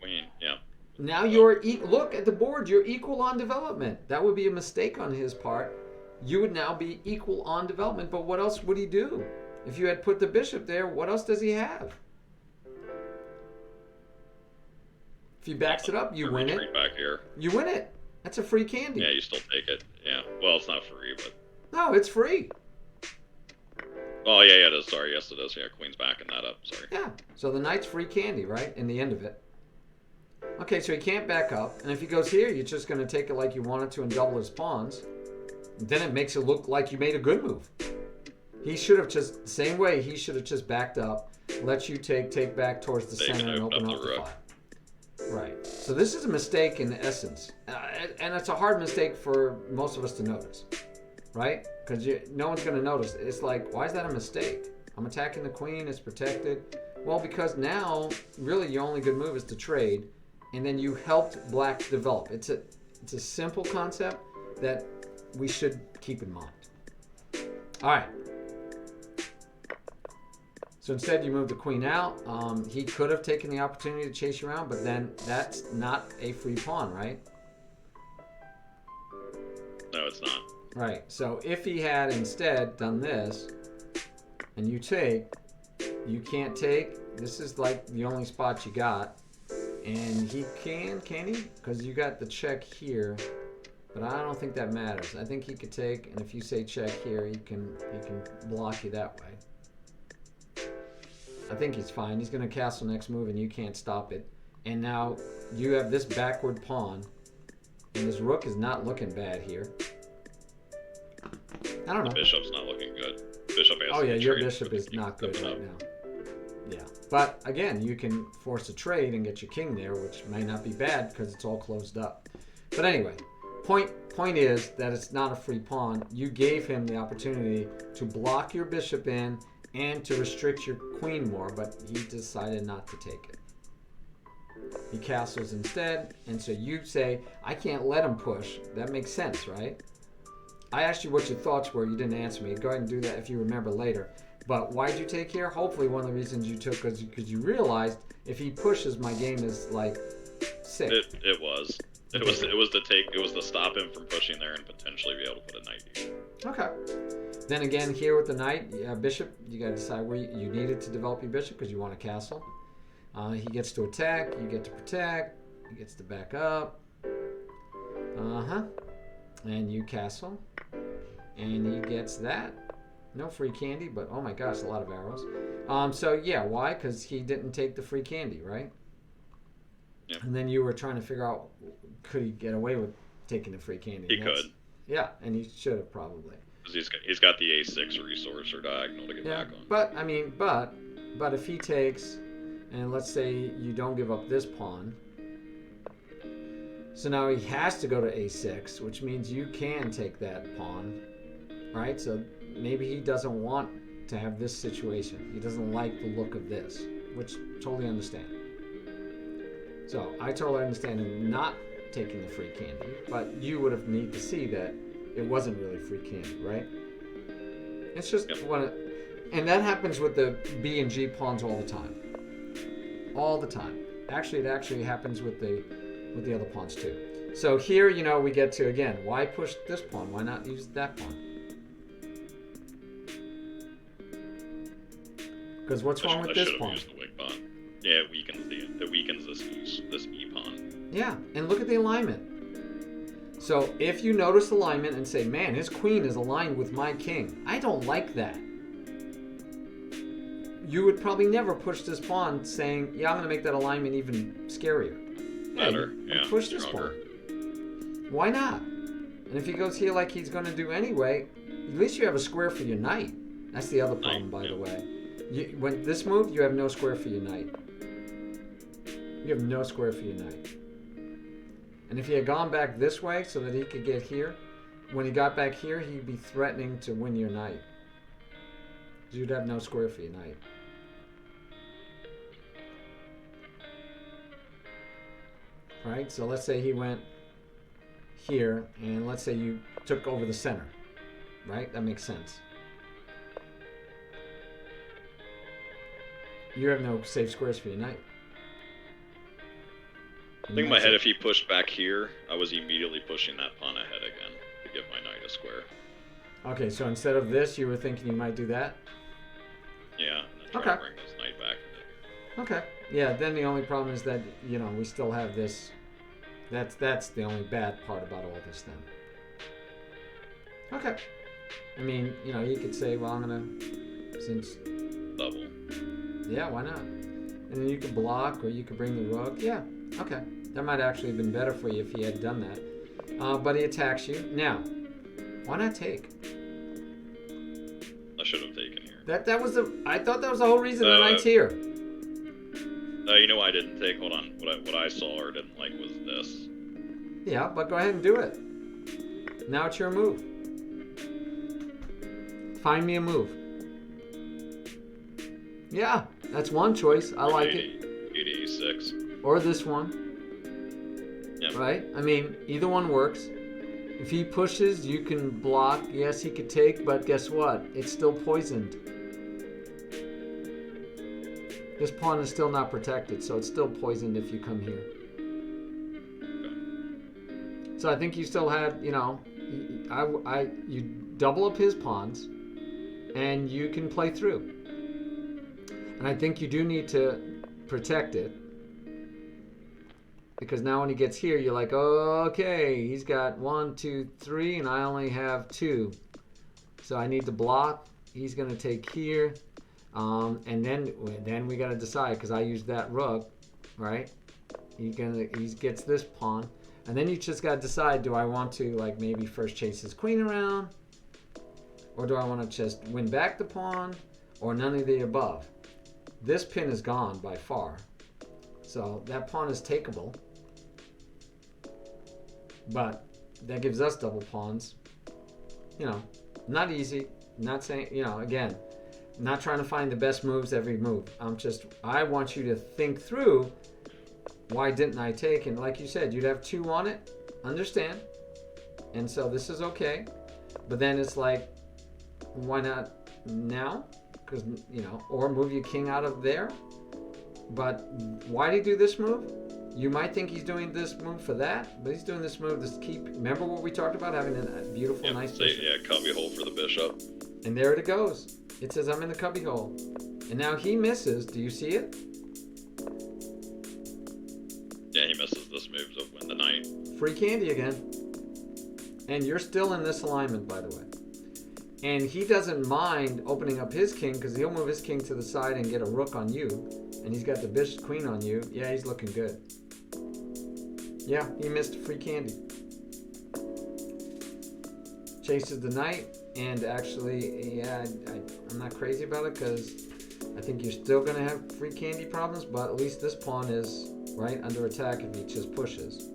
Queen, yeah. Now you're, look at the board, you're equal on development. That would be a mistake on his part. You would now be equal on development, but what else would he do? If you had put the bishop there, what else does he have? If he backs it up, you win it. Back here. You win it. That's a free candy. Yeah, you still take it. Yeah. Well, it's not free, but... No, it's free. Oh, yeah, it is. Sorry, yes, it is. Yeah, queen's backing that up. Sorry. Yeah. So the knight's free candy, right? In the end of it. Okay, so he can't back up. And if he goes here, you're just going to take it like you wanted to and double his pawns. Then it makes it look like you made a good move. He should have just, same way, he should have just backed up, let you take back towards the center and open up the file. Right. So this is a mistake in essence. And it's a hard mistake for most of us to notice. Right? Because no one's going to notice. It's like, why is that a mistake? I'm attacking the queen, it's protected. Well, because now, really, your only good move is to trade, and then you helped black develop. It's a simple concept that we should keep in mind. All right. So instead, you move the queen out. He could have taken the opportunity to chase you around, but then that's not a free pawn, right? No, it's not. Right. So if he had instead done this, and you take, you can't take. This is like the only spot you got. And he can he? Because you got the check here. But I don't think that matters. I think he could take, and if you say check here, he can block you that way. I think he's fine. He's going to castle next move, and you can't stop it. And now you have this backward pawn, and this rook is not looking bad here. I don't know. The bishop's not looking good. Bishop has oh yeah, your trade, bishop is not good right now. Yeah, but again, you can force a trade and get your king there, which may not be bad because it's all closed up. But anyway, point is that it's not a free pawn. You gave him the opportunity to block your bishop in and to restrict your queen more, but he decided not to take it. He castles instead, and so you say, I can't let him push. That makes sense, right? I asked you what your thoughts were. You didn't answer me. Go ahead and do that if you remember later. But why did you take here? Hopefully one of the reasons you took was because you realized if he pushes, my game is like sick. It was. It was to stop him from pushing there and potentially be able to put a knight here. Okay. Then again, here with the knight, bishop, you got to decide where you needed to develop your bishop because you want a castle. He gets to attack, you get to protect, he gets to back up. And you castle. And he gets that. No free candy, but oh my gosh, a lot of arrows. So yeah, why? Because he didn't take the free candy, right? Yep. And then you were trying to figure out, could he get away with taking the free candy? He could. Yeah, and he should have probably. Because he's got the A6 resource or diagonal to get back on. But I mean, but if he takes, and let's say you don't give up this pawn, so now he has to go to A6, which means you can take that pawn, right? So maybe he doesn't want to have this situation. He doesn't like the look of this, which totally understand. So I totally understand him not taking the free candy, but you would have need to see that it wasn't really free candy, right? It's just and that happens with the B and G pawns all the time. All the time. Actually, it actually happens with the other pawns too. So here, we get to, again, why push this pawn? Why not use that pawn? Because what's wrong with this pawn? I should have used the weak pawn. Yeah, it weakens this e pawn. Yeah, and look at the alignment. So if you notice alignment and say, man, his queen is aligned with my king, I don't like that. You would probably never push this pawn saying, yeah, I'm going to make that alignment even scarier. Better, push this pawn. Why not? And if he goes here like he's going to do anyway, at least you have a square for your knight. That's the other problem, by the way. When this move, you have no square for your knight. You have no square for your knight. And if he had gone back this way so that he could get here, when he got back here, he'd be threatening to win your knight. You'd have no square for your knight. Right? So let's say he went here, and let's say you took over the center. Right? That makes sense. You have no safe squares for your knight. I think in my head, if he pushed back here, I was immediately pushing that pawn ahead again to give my knight a square. Okay, so instead of this, you were thinking you might do that? Yeah, and then try to bring this knight back into here. Okay. Yeah, then the only problem is that, we still have this. That's the only bad part about all this then. Okay. I mean, you could say, well, I'm going to, since... Double. Yeah, why not? And then you could block, or you could bring the rook. Yeah, okay. That might actually have been better for you if he had done that. But he attacks you. Now, why not take? I should have taken here. I thought that was the whole reason the knight's here. You know why I didn't take? Hold on. What I saw or didn't like was this. Yeah, but go ahead and do it. Now it's your move. Find me a move. Yeah, that's one choice. I like it. 86. Or this one. Yep. Right? I mean, either one works. If he pushes, you can block. Yes, he could take, but guess what? It's still poisoned. This pawn is still not protected, so it's still poisoned if you come here. So I think you still had, you double up his pawns, and you can play through. And I think you do need to protect it. Because now when he gets here, you're like, oh, okay, he's got 1, 2, 3, and I only have 2. So I need to block. He's going to take here. And then we got to decide, because I used that rook, right? He gets this pawn. And then you just got to decide, do I want to, like, maybe first chase his queen around? Or do I want to just win back the pawn? Or none of the above? This pin is gone by far. So that pawn is takeable. But that gives us double pawns. Not easy. Not saying, again, not trying to find the best moves every move. I want you to think through, why didn't I take? And like you said, you'd have 2 on it. Understand. And so this is okay. But then it's like, why not now? Because, or move your king out of there. But why do you do this move? You might think he's doing this move for that, but he's doing this move to keep... Remember what we talked about? Having a beautiful, nice bishop. Yeah, cubby hole for the bishop. And there it goes. It says, I'm in the cubby hole. And now he misses. Do you see it? Yeah, he misses this move to win the knight. Free candy again. And you're still in this alignment, by the way. And he doesn't mind opening up his king, because he'll move his king to the side and get a rook on you. And he's got the bishop queen on you. Yeah, he's looking good. Yeah, he missed free candy. Chases the knight. And actually, yeah, I'm not crazy about it, because I think you're still going to have free candy problems. But at least this pawn is right under attack if he just pushes.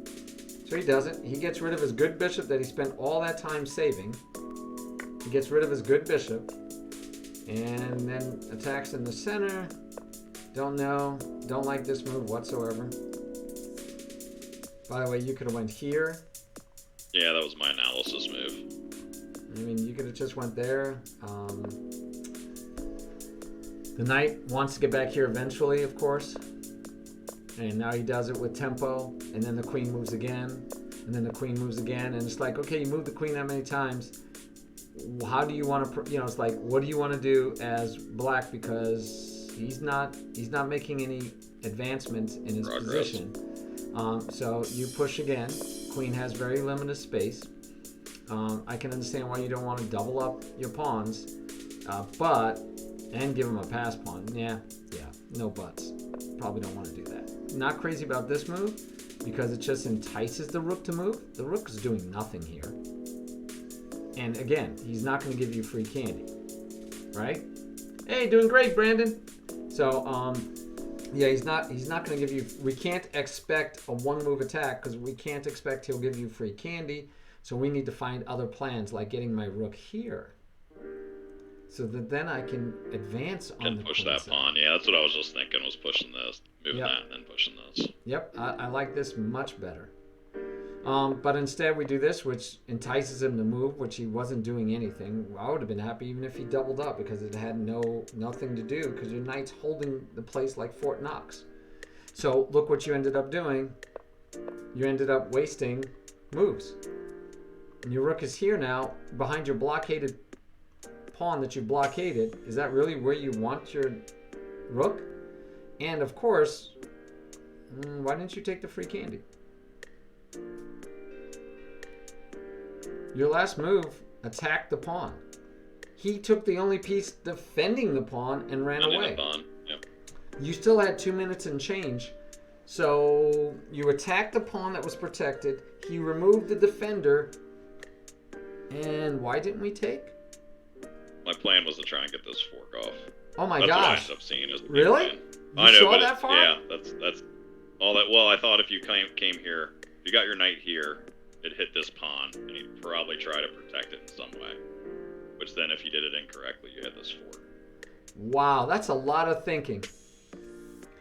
So he doesn't. He gets rid of his good bishop that he spent all that time saving. He gets rid of his good bishop. And then attacks in the center. Don't know. Don't like this move whatsoever. By the way, you could have went here. Yeah, that was my analysis move. I mean, you could have just went there. The knight wants to get back here eventually, of course. And now he does it with tempo. And then the queen moves again. And then the queen moves again, and it's like, okay, you moved the queen that many times. How do you want to, it's like, what do you want to do as black, because he's not making any advancements in his position. So you push again. Queen has very limited space. I can understand why you don't want to double up your pawns, and give him a pass pawn. Yeah, no buts. Probably don't want to do that. Not crazy about this move, because it just entices the rook to move. The rook is doing nothing here. And again, he's not going to give you free candy, right? Hey, doing great, Brandon. So, he's not going to give you. We can't expect a one-move attack, because we can't expect he'll give you free candy. So we need to find other plans, like getting my rook here, so that then I can advance on the push queen that side. pawn. Yeah, that's what I was just thinking, was pushing this, moving that, and then pushing this. Yep, I like this much better. But instead we do this, which entices him to move, which he wasn't doing anything. I would have been happy even if he doubled up, because it had nothing to do, because your knight's holding the place like Fort Knox. So look what you ended up doing. You ended up wasting moves. And your rook is here now, behind your blockaded pawn that you blockaded. Is that really where you want your rook? And of course, why didn't you take the free candy? Your last move attacked the pawn. He took the only piece defending the pawn and ran away. The pawn. Yep. You still had 2 minutes and change. So you attacked the pawn that was protected. He removed the defender. And why didn't we take? My plan was to try and get this fork off. Oh my gosh! That's what I ended up seeing. Really? I know, saw but that far? Yeah, that's all that. Well, I thought if you came here, you got your knight here, it hit this pawn, and he'd probably try to protect it in some way. Which then, if you did it incorrectly, you had this fork. Wow, that's a lot of thinking.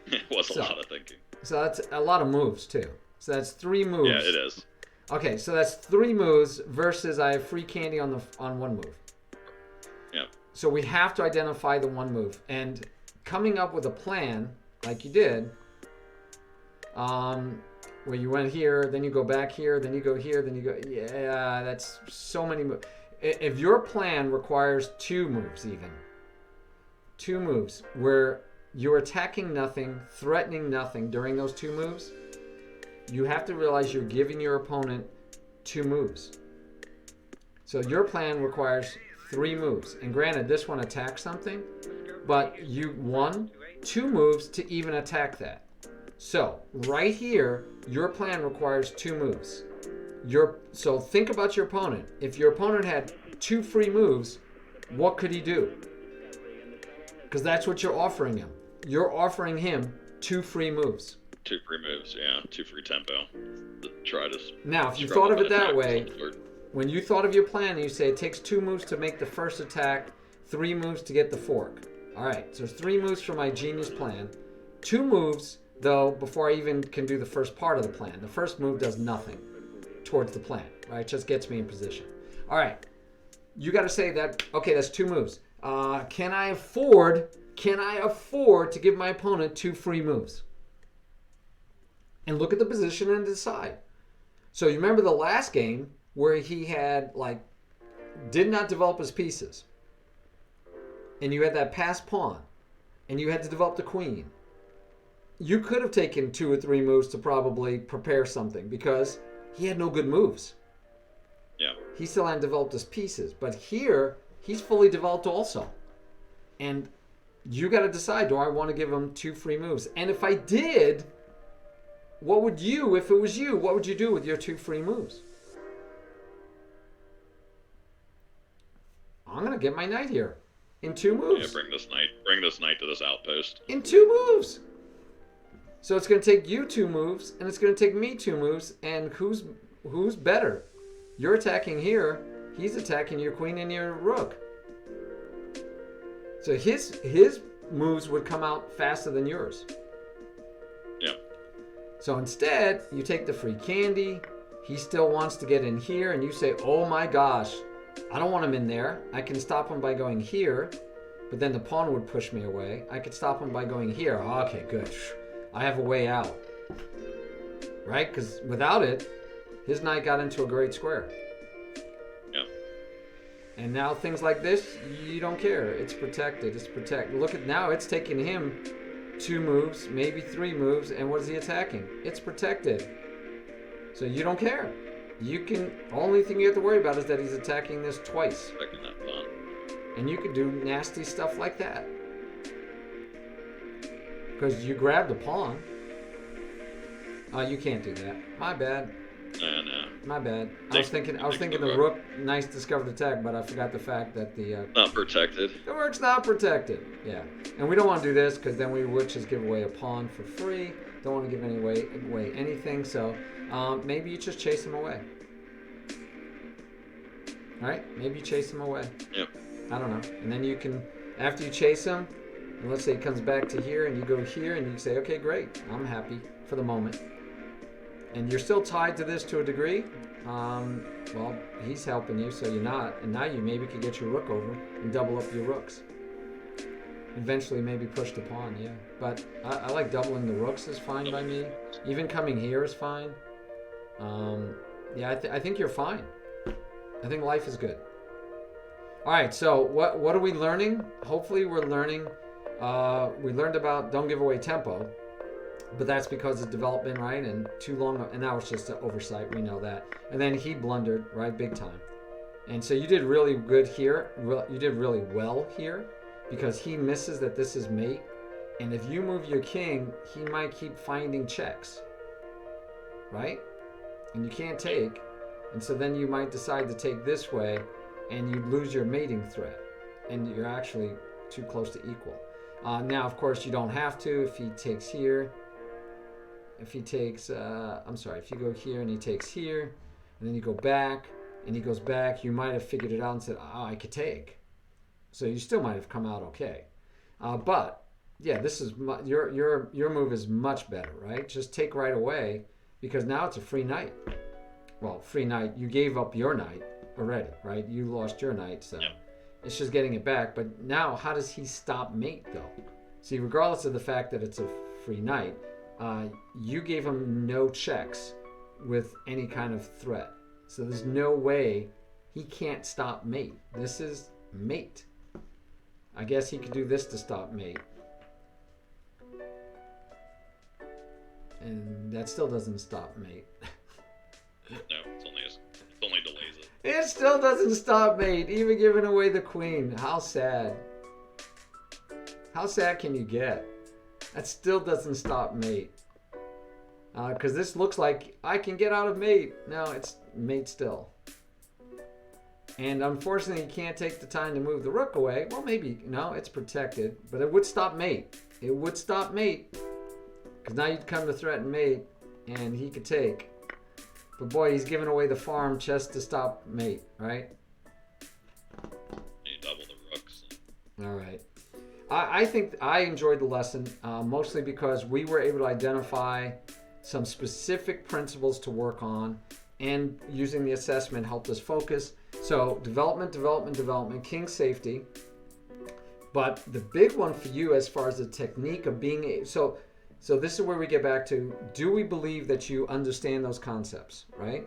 It was a lot of thinking. So that's a lot of moves too. So that's 3 moves. Yeah, it is. Okay, so that's 3 moves versus I have free candy on one move. Yep. So we have to identify the one move, and coming up with a plan like you did, where you went here, then you go back here, then you go here, then you go. Yeah, that's so many moves. If your plan requires 2 moves, even 2 moves where you're attacking nothing, threatening nothing during those 2 moves, you have to realize you're giving your opponent 2 moves. So your plan requires 3 moves. And granted, this one attacks something, but you won 2 moves to even attack that. So right here, your plan requires 2 moves. So think about your opponent. If your opponent had 2 free moves, what could he do? Because that's what you're offering him. You're offering him 2 free moves. 2 free moves, yeah. 2 free tempo. Try to. Now, if you thought of it that way, when you thought of your plan, you say it takes 2 moves to make the first attack, 3 moves to get the fork. All right, so 3 moves for my genius plan. 2 moves, though, before I even can do the first part of the plan. The first move does nothing towards the plan, right? It just gets me in position. All right, you got to say that, okay, that's 2 moves. Can I afford to give my opponent 2 free moves? And look at the position and decide. So you remember the last game where he had, did not develop his pieces. And you had that passed pawn. And you had to develop the queen. You could have taken 2 or 3 moves to probably prepare something, because he had no good moves. Yeah. He still hadn't developed his pieces. But here, he's fully developed also. And you got to decide, do I want to give him 2 free moves? And if I did, what would you, if it was you, what would you do with your 2 free moves? I'm going to get my knight here in 2 moves. Yeah, bring this knight to this outpost. In 2 moves. So it's going to take you 2 moves, and it's going to take me 2 moves, and who's better? You're attacking here. He's attacking your queen and your rook. So his moves would come out faster than yours. Yeah. So instead, you take the free candy. He still wants to get in here, and you say, oh my gosh, I don't want him in there. I can stop him by going here, but then the pawn would push me away. I could stop him by going here. Okay, good. I have a way out. Right? Because without it, His knight got into a great square. Yeah. And now things like this, you don't care. It's protected. It's protected. Look at now. It's taking him 2 moves, maybe 3 moves, and what is he attacking? It's protected. So you don't care. You can. Only thing you have to worry about is that he's attacking this twice. Attacking that pawn. And you could do nasty stuff like that. Because you grabbed the pawn. Oh, you can't do that. My bad. No. My bad. I was thinking the rook, nice discovered attack, but I forgot the fact that the not protected. The rook's not protected. Yeah, and we don't want to do this because then we would just give away a pawn for free. Don't want to give away anything. So maybe you just chase him away. All right, maybe you chase him away. Yep. I don't know, and then you can, after you chase him, and let's say he comes back to here, and you go here, and you say, okay, great, I'm happy for the moment. And you're still tied to this to a degree. Well, he's helping you, so you're not. And now you maybe could get your rook over and double up your rooks. Eventually, maybe push the pawn, yeah. But I like doubling the rooks is fine by me. Even coming here is fine. Yeah, I think you're fine. I think life is good. All right, so what are we learning? Hopefully, we're learning. We learned about don't give away tempo. But that's because of development, right? And too long, and now it's just an oversight. We know that. And then he blundered, right, big time. And so you did really good here. You did really well here because he misses that this is mate. And if you move your king, he might keep finding checks, right? And you can't take. And so then you might decide to take this way and you lose your mating threat. And you're actually too close to equal. Now, of course, you don't have to if he takes here. If he takes, if you go here and he takes here, and then you go back, and he goes back, you might have figured it out and said, oh, I could take. So you still might have come out okay. But, yeah, this is, your move is much better, right? Just take right away, because now it's a free knight. Well, free knight, you gave up your knight already, right? You lost your knight, so it's just getting it back. But now, how does he stop mate, though? See, regardless of the fact that it's a free knight, you gave him no checks with any kind of threat. So there's no way he can't stop mate. This is mate. I guess he could do this to stop mate. And that still doesn't stop mate. No, it only delays it. It still doesn't stop mate, even giving away the queen. How sad. How sad can you get? That still doesn't stop mate. Because this looks like I can get out of mate. No, it's mate still. And unfortunately, you can't take the time to move the rook away. Well, maybe, no, it's protected. But it would stop mate. It would stop mate. Because now you'd come to threaten mate, and he could take. But boy, he's giving away the farm just to stop mate, right? You double the rooks. All right. I think I enjoyed the lesson, mostly because we were able to identify some specific principles to work on, and using the assessment helped us focus. So development, king safety. But the big one for you as far as the technique of being, so this is where we get back to, do we believe that you understand those concepts, right?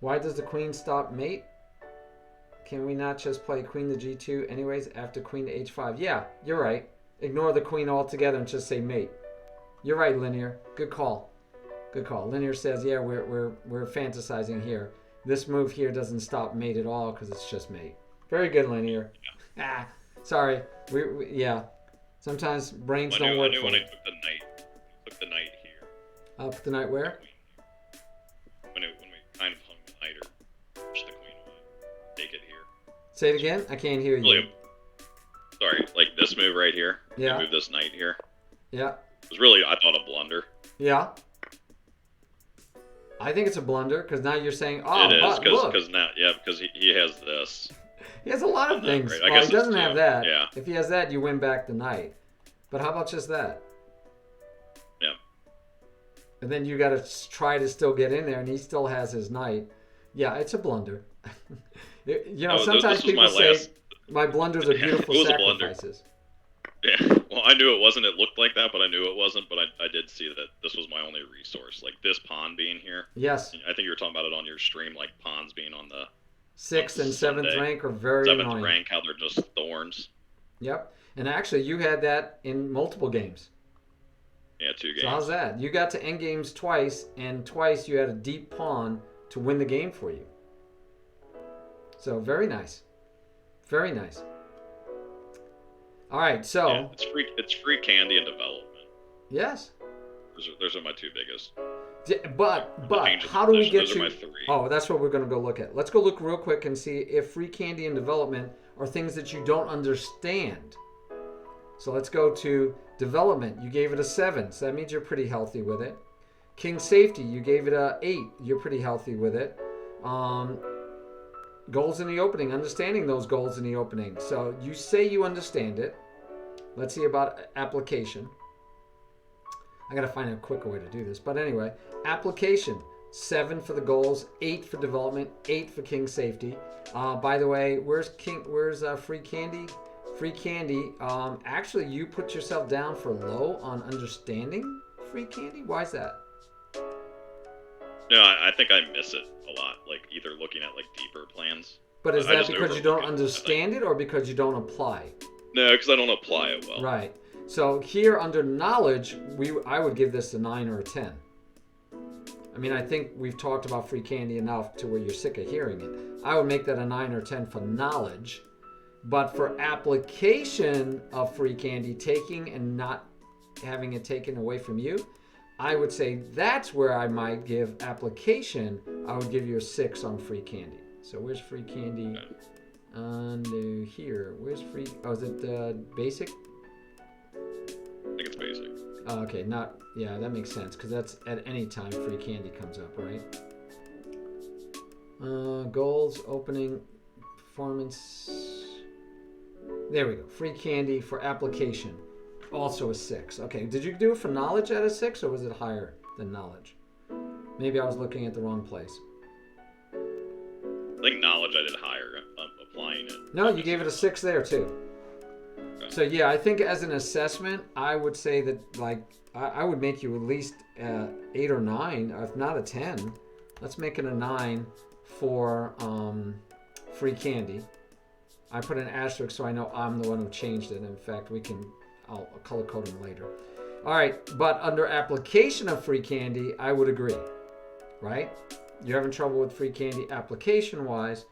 Why does the queen stop mate? Can we not just play queen to g2 anyways after queen to h5? Yeah, you're right. Ignore the queen altogether and just say mate. You're right, Linear. Good call. Good call. Linear says, yeah, we're fantasizing here. This move here doesn't stop mate at all because it's just mate. Very good, Linear. Yeah. Sorry. Yeah. Sometimes brains don't work. I knew when I took the knight here. Put the knight where? When we kind of hung the knight or pushed the queen away. Take it here. Say it again? I can't hear you. Really, sorry, like this move right here. Yeah. Move this knight here. Yeah. It was really, I thought, a blunder. Yeah. I think it's a blunder because now you're saying, oh, it is look. Because he has this. He has a lot of things. Right. Well, he doesn't have that. Yeah. If he has that, you win back the knight. But how about just that? Yeah. And then you got to try to still get in there, and he still has his knight. Yeah, it's a blunder. Sometimes people say my blunders are beautiful sacrifices. Yeah. Well, I knew it wasn't. It looked like that, but I knew it wasn't. But I did see that this was my only resource. Like this pawn being here. Yes. I think you were talking about it on your stream, like pawns being on Sixth and seventh Sunday. rank are very Seventh annoying. rank, how they're just thorns. Yep. And actually, you had that in multiple games. Yeah, 2 games. So how's that? You got to end games twice, and twice you had a deep pawn to win the game for you. So very nice. Very nice. All right, so Yeah, it's free candy and development. yes. Those are my 2 biggest. But how do we get those to? are my 3. Oh, that's what we're going to go look at. Let's go look real quick and see if free candy and development are things that you don't understand. So let's go to development. You gave it a 7, so that means you're pretty healthy with it. King safety, you gave it a 8. You're pretty healthy with it. Goals in the opening, understanding those goals in the opening. So you say you understand it. Let's see about application. I got to find a quicker way to do this. But anyway, application, 7 for the goals, 8 for development, 8 for king safety. By the way, where's free candy? Free candy. Actually, you put yourself down for low on understanding free candy. Why is that? No, I think I miss it a lot. Like either looking at like deeper plans. But is I that just because you don't overlook it, understand it or because you don't apply? No, because I don't apply it well. Right. So here under knowledge, I would give this a 9 or a 10. I mean, I think we've talked about free candy enough to where you're sick of hearing it. I would make that a 9 or 10 for knowledge. But for application of free candy, taking and not having it taken away from you, I would say that's where I might give application. I would give you a 6 on free candy. So where's free candy? Under here. Where's free? Oh, is it basic? I think it's basic. Oh, okay, yeah, that makes sense because that's at any time free candy comes up, right? Goals, opening, performance. There we go. Free candy for application. Also a 6. Okay, did you do it for knowledge at a 6 or was it higher than knowledge? Maybe I was looking at the wrong place. I think knowledge I did higher applying it. No, you gave it a 6 there too. Okay. So yeah, I think as an assessment, I would say that like I would make you at least 8 or 9, if not a 10. Let's make it a 9 for free candy. I put an asterisk so I know I'm the one who changed it. In fact, I'll color code them later. All right, but under application of free candy, I would agree, right? You're having trouble with free candy application-wise.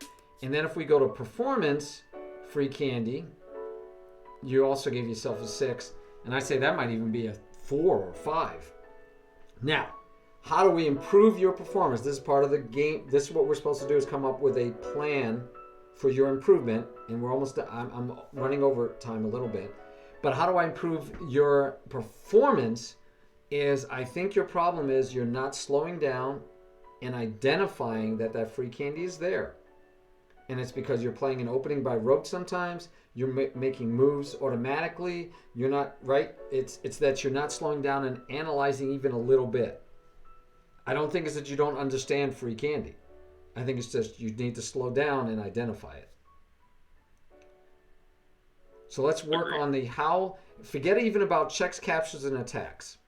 And then if we go to performance, free candy, you also gave yourself a 6. And I say that might even be a 4 or 5. Now, how do we improve your performance? This is part of the game. This is what we're supposed to do, is come up with a plan for your improvement. And we're almost, I'm running over time a little bit. But how do I improve your performance is I think your problem is you're not slowing down and identifying that free candy is there. And it's because you're playing an opening by rote sometimes. You're making moves automatically. You're not, right? It's that you're not slowing down and analyzing even a little bit. I don't think it's that you don't understand free candy. I think it's just you need to slow down and identify it. So let's work on the how. Forget even about checks, captures, and attacks.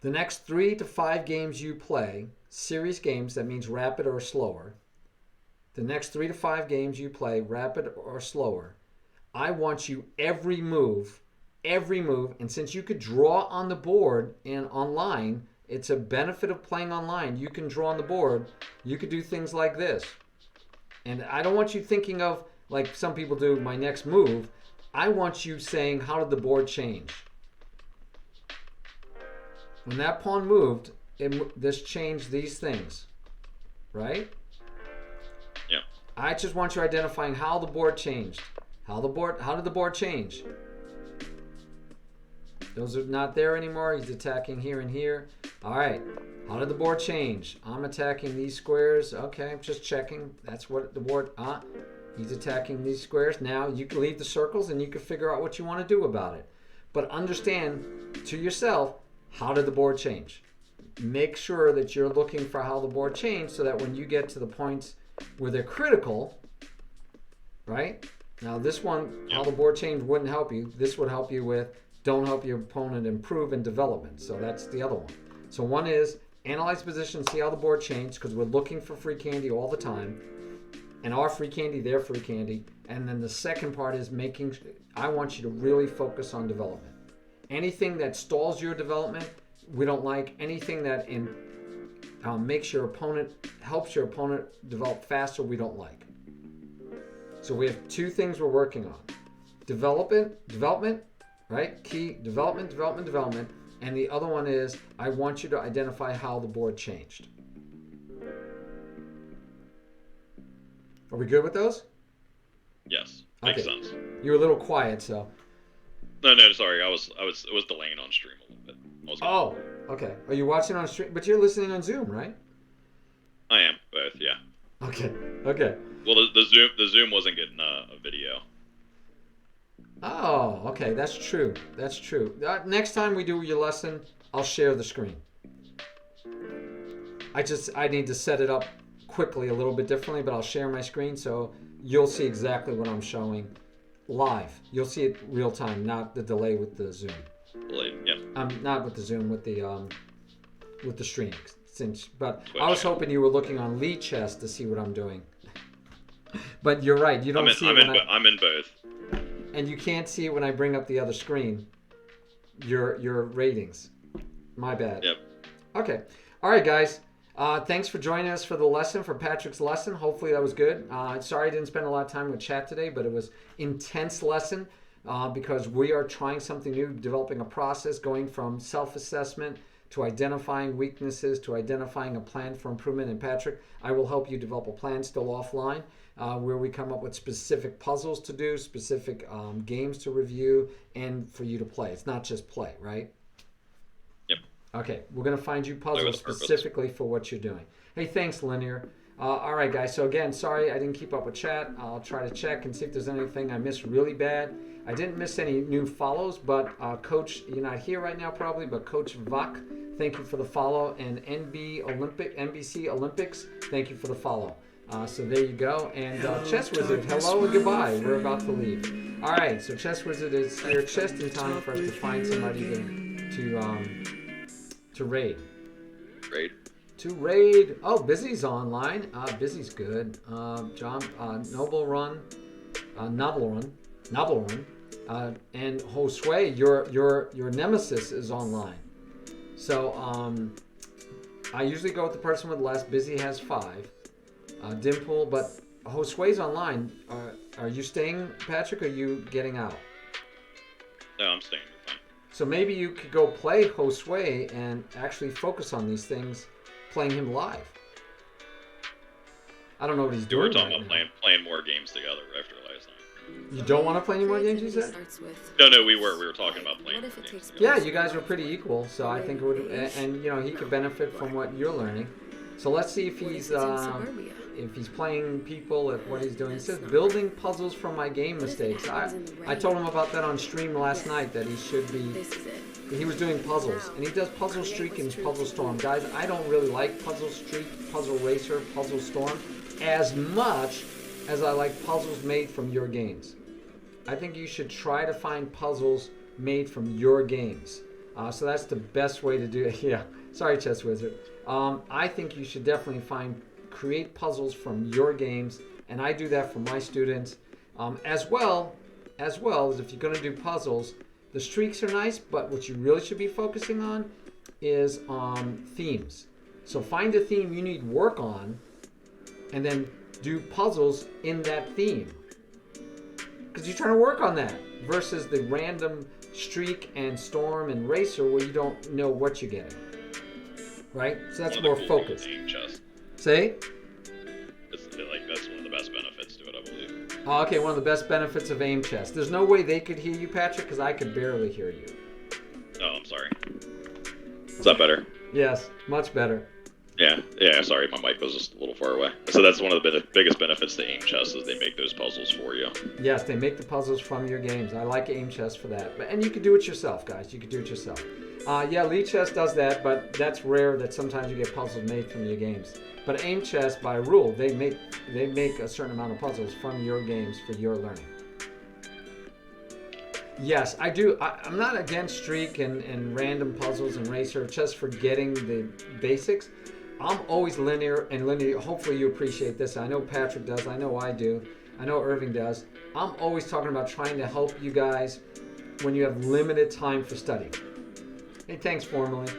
The next 3 to 5 games you play, series games, that means rapid or slower. The next 3 to 5 games you play, rapid or slower, I want you every move, and since you could draw on the board and online, it's a benefit of playing online. You can draw on the board. You could do things like this. And I don't want you thinking of, like some people do, my next move. I want you saying, how did the board change? When that pawn moved, this changed these things, right? Yeah. I just want you identifying how the board changed. How did the board change? Those are not there anymore. He's attacking here and here. All right. How did the board change? I'm attacking these squares. Okay, I'm just checking. That's what the board... He's attacking these squares. Now you can leave the circles and you can figure out what you want to do about it. But understand to yourself, how did the board change? Make sure that you're looking for how the board changed so that when you get to the points where they're critical, right? Now this one, Yeah. how the board change wouldn't help you. This would help you with don't help your opponent improve in development. So that's the other one. So one is analyze position, see how the board changed, because we're looking for free candy all the time. And our free candy, their free candy. And then the second part is I want you to really focus on development. Anything that stalls your development, we don't like. Anything that helps your opponent develop faster, we don't like. So we have two things we're working on. Development, right? Key, development. And the other one is, I want you to identify how the board changed. Are we good with those? Yes. Makes Okay. sense. You were a little quiet, so. No, sorry. It was delaying on stream a little bit. Oh, okay. Are you watching on stream? But you're listening on Zoom, right? I am both. Yeah. Okay. Well, the Zoom wasn't getting a video. Oh, okay. That's true. Next time we do your lesson, I'll share the screen. I need to set it up quickly a little bit differently, but I'll share my screen so you'll see exactly what I'm showing live. You'll see it real time, not the delay with the Zoom. Yeah. Not with the Zoom, with the stream. But Twitch. I was hoping you were looking on Lee Chest to see what I'm doing. But you're right. You don't see it I'm in both. and you can't see it when I bring up the other screen. Your ratings. My bad. Yep. Okay. All right, guys. Thanks for joining us for the lesson, for Patrick's lesson. Hopefully that was good. Sorry I didn't spend a lot of time with chat today, but it was intense lesson because we are trying something new, developing a process, going from self-assessment to identifying weaknesses, to identifying a plan for improvement. And Patrick, I will help you develop a plan still offline where we come up with specific puzzles to do, specific games to review, and for you to play. It's not just play, right? Yep. Okay, we're going to find you puzzles specifically for what you're doing. Hey, thanks, Linear. All right, guys. So again, sorry I didn't keep up with chat. I'll try to check and see if there's anything I missed really bad. I didn't miss any new follows, but Coach, you're not here right now probably, but Coach Vak, thank you for the follow. And NBC Olympics, thank you for the follow. So there you go. And Chess Wizard, hello and goodbye. We're about to leave. All right, so Chess Wizard is here just in time for us to find somebody to raid. To raid. Oh, Busy's online. Busy's good. John Noble Run, and Josue, your nemesis is online. So I usually go with the person with less. Busy has 5. Dimple, but Josue's online. Are you staying, Patrick? Or are you getting out? No, I'm staying. Fine. So maybe you could go play Josue and actually focus on these things, playing him live. I don't know what he's doing. We were talking about playing more games together after last night. You don't want to play any more games, you said? No, we were talking about playing more games. Yeah, you guys were pretty equal, so I think it would, and he could benefit from what you're learning. So let's see if he's playing people, if what he's doing. He says, building puzzles from my game mistakes. I told him about that on stream last night, that he was doing puzzles. And he does Puzzle Streak and Puzzle Storm. Guys, I don't really like Puzzle Streak, Puzzle Racer, Puzzle Storm as much as I like puzzles made from your games. I think you should try to find puzzles made from your games. So that's the best way to do it. Yeah, sorry, Chess Wizard. I think you should definitely create puzzles from your games, and I do that for my students. As well as if you're going to do puzzles, the streaks are nice, but what you really should be focusing on is themes. So find a theme you need work on, and then do puzzles in that theme. Because you're trying to work on that, versus the random streak and storm and racer where you don't know what you're getting. Right? So that's more focused. Say? That's one of the best benefits to it, I believe. Oh, okay, one of the best benefits of aim chess. There's no way they could hear you, Patrick, because I could barely hear you. Oh, I'm sorry. Is that better? Yes, much better. Yeah, sorry, my mic was just a little far away. So that's one of the biggest benefits to aim chess is they make those puzzles for you. Yes, they make the puzzles from your games. I like aim chess for that. And you can do it yourself, guys. You can do it yourself. Yeah, Lee Chess does that, but that's rare that sometimes you get puzzles made from your games. But aim chess, by rule, they make a certain amount of puzzles from your games for your learning. Yes, I do. I'm not against streak and random puzzles and racer, just for getting the basics. I'm always linear and linear. Hopefully, you appreciate this. I know Patrick does. I know I do. I know Irving does. I'm always talking about trying to help you guys when you have limited time for study. Hey, thanks, formally.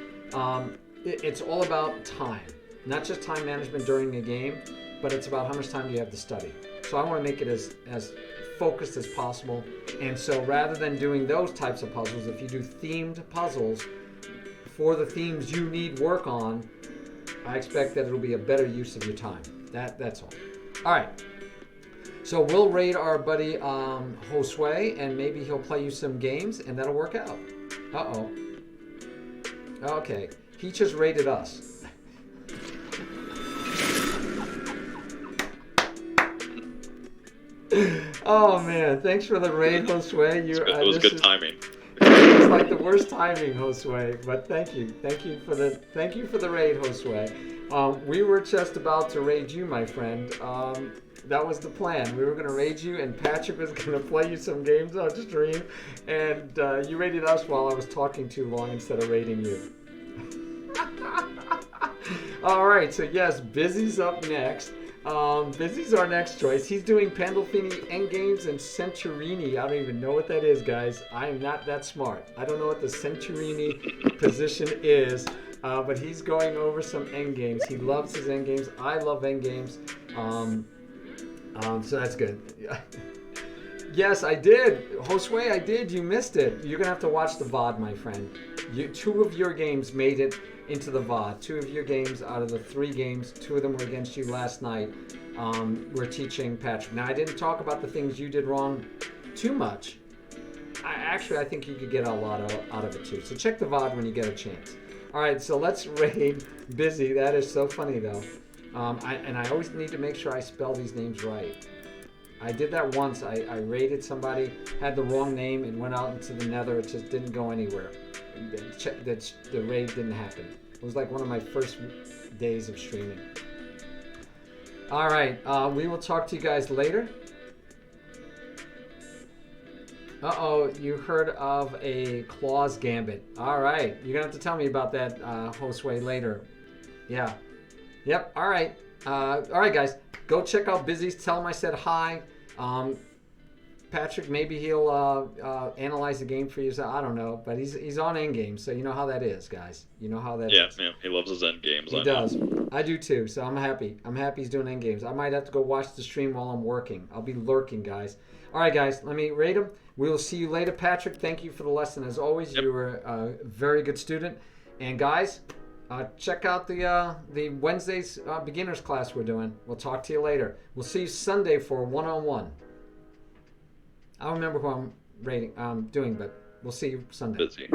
It's all about time, not just time management during a game, but it's about how much time you have to study. So I want to make it as focused as possible. And so rather than doing those types of puzzles, if you do themed puzzles for the themes you need work on, I expect that it'll be a better use of your time. That's all. All right. So we'll raid our buddy Josue, and maybe he'll play you some games, and that'll work out. Uh-oh. Okay. He just raided us. Oh man, thanks for the raid, Josue. It was good timing. It's like the worst timing, Josue. But thank you for the raid, Josue. We were just about to raid you, my friend. That was the plan. We were going to raid you, and Patrick was going to play you some games on stream, and you raided us while I was talking too long instead of raiding you. All right, so yes, Busy's up next. Busy's our next choice. He's doing Pandolfini Endgames and Centurini. I don't even know what that is, guys. I am not that smart. I don't know what the Centurini position is, but he's going over some endgames. He loves his endgames. I love endgames. So that's good. Yes, I did. Josue, I did. You missed it. You're going to have to watch the VOD, my friend. Two of your games made it into the VOD. Two of your games out of the 3 games, 2 of them were against you last night. We're teaching Patrick. Now, I didn't talk about the things you did wrong too much. I think you could get a lot out of it too. So check the VOD when you get a chance. All right, so let's raid Busy. That is so funny, though. I always need to make sure I spell these names right. I did that once. I raided somebody, had the wrong name, and went out into the nether. It just didn't go anywhere. The raid didn't happen. It was like one of my first days of streaming. All right. We will talk to you guys later. Uh-oh, you heard of a Claws Gambit. All right. You're going to have to tell me about that, Josue, later. Yeah. Yep. All right. All right, guys. Go check out Busy's. Tell him I said hi. Patrick, maybe he'll analyze the game for you. So I don't know, but he's on Endgame, so you know how that is, guys. You know how that is. Yeah, he loves his Endgames. He does. I do too, so I'm happy. I'm happy he's doing Endgames. I might have to go watch the stream while I'm working. I'll be lurking, guys. All right, guys, let me rate him. We will see you later, Patrick. Thank you for the lesson as always. Yep. You were a very good student. And guys, check out the Wednesday's beginners class we're doing. We'll talk to you later. We'll see you Sunday for one-on-one. I don't remember who I'm doing, but we'll see you Sunday. Busy.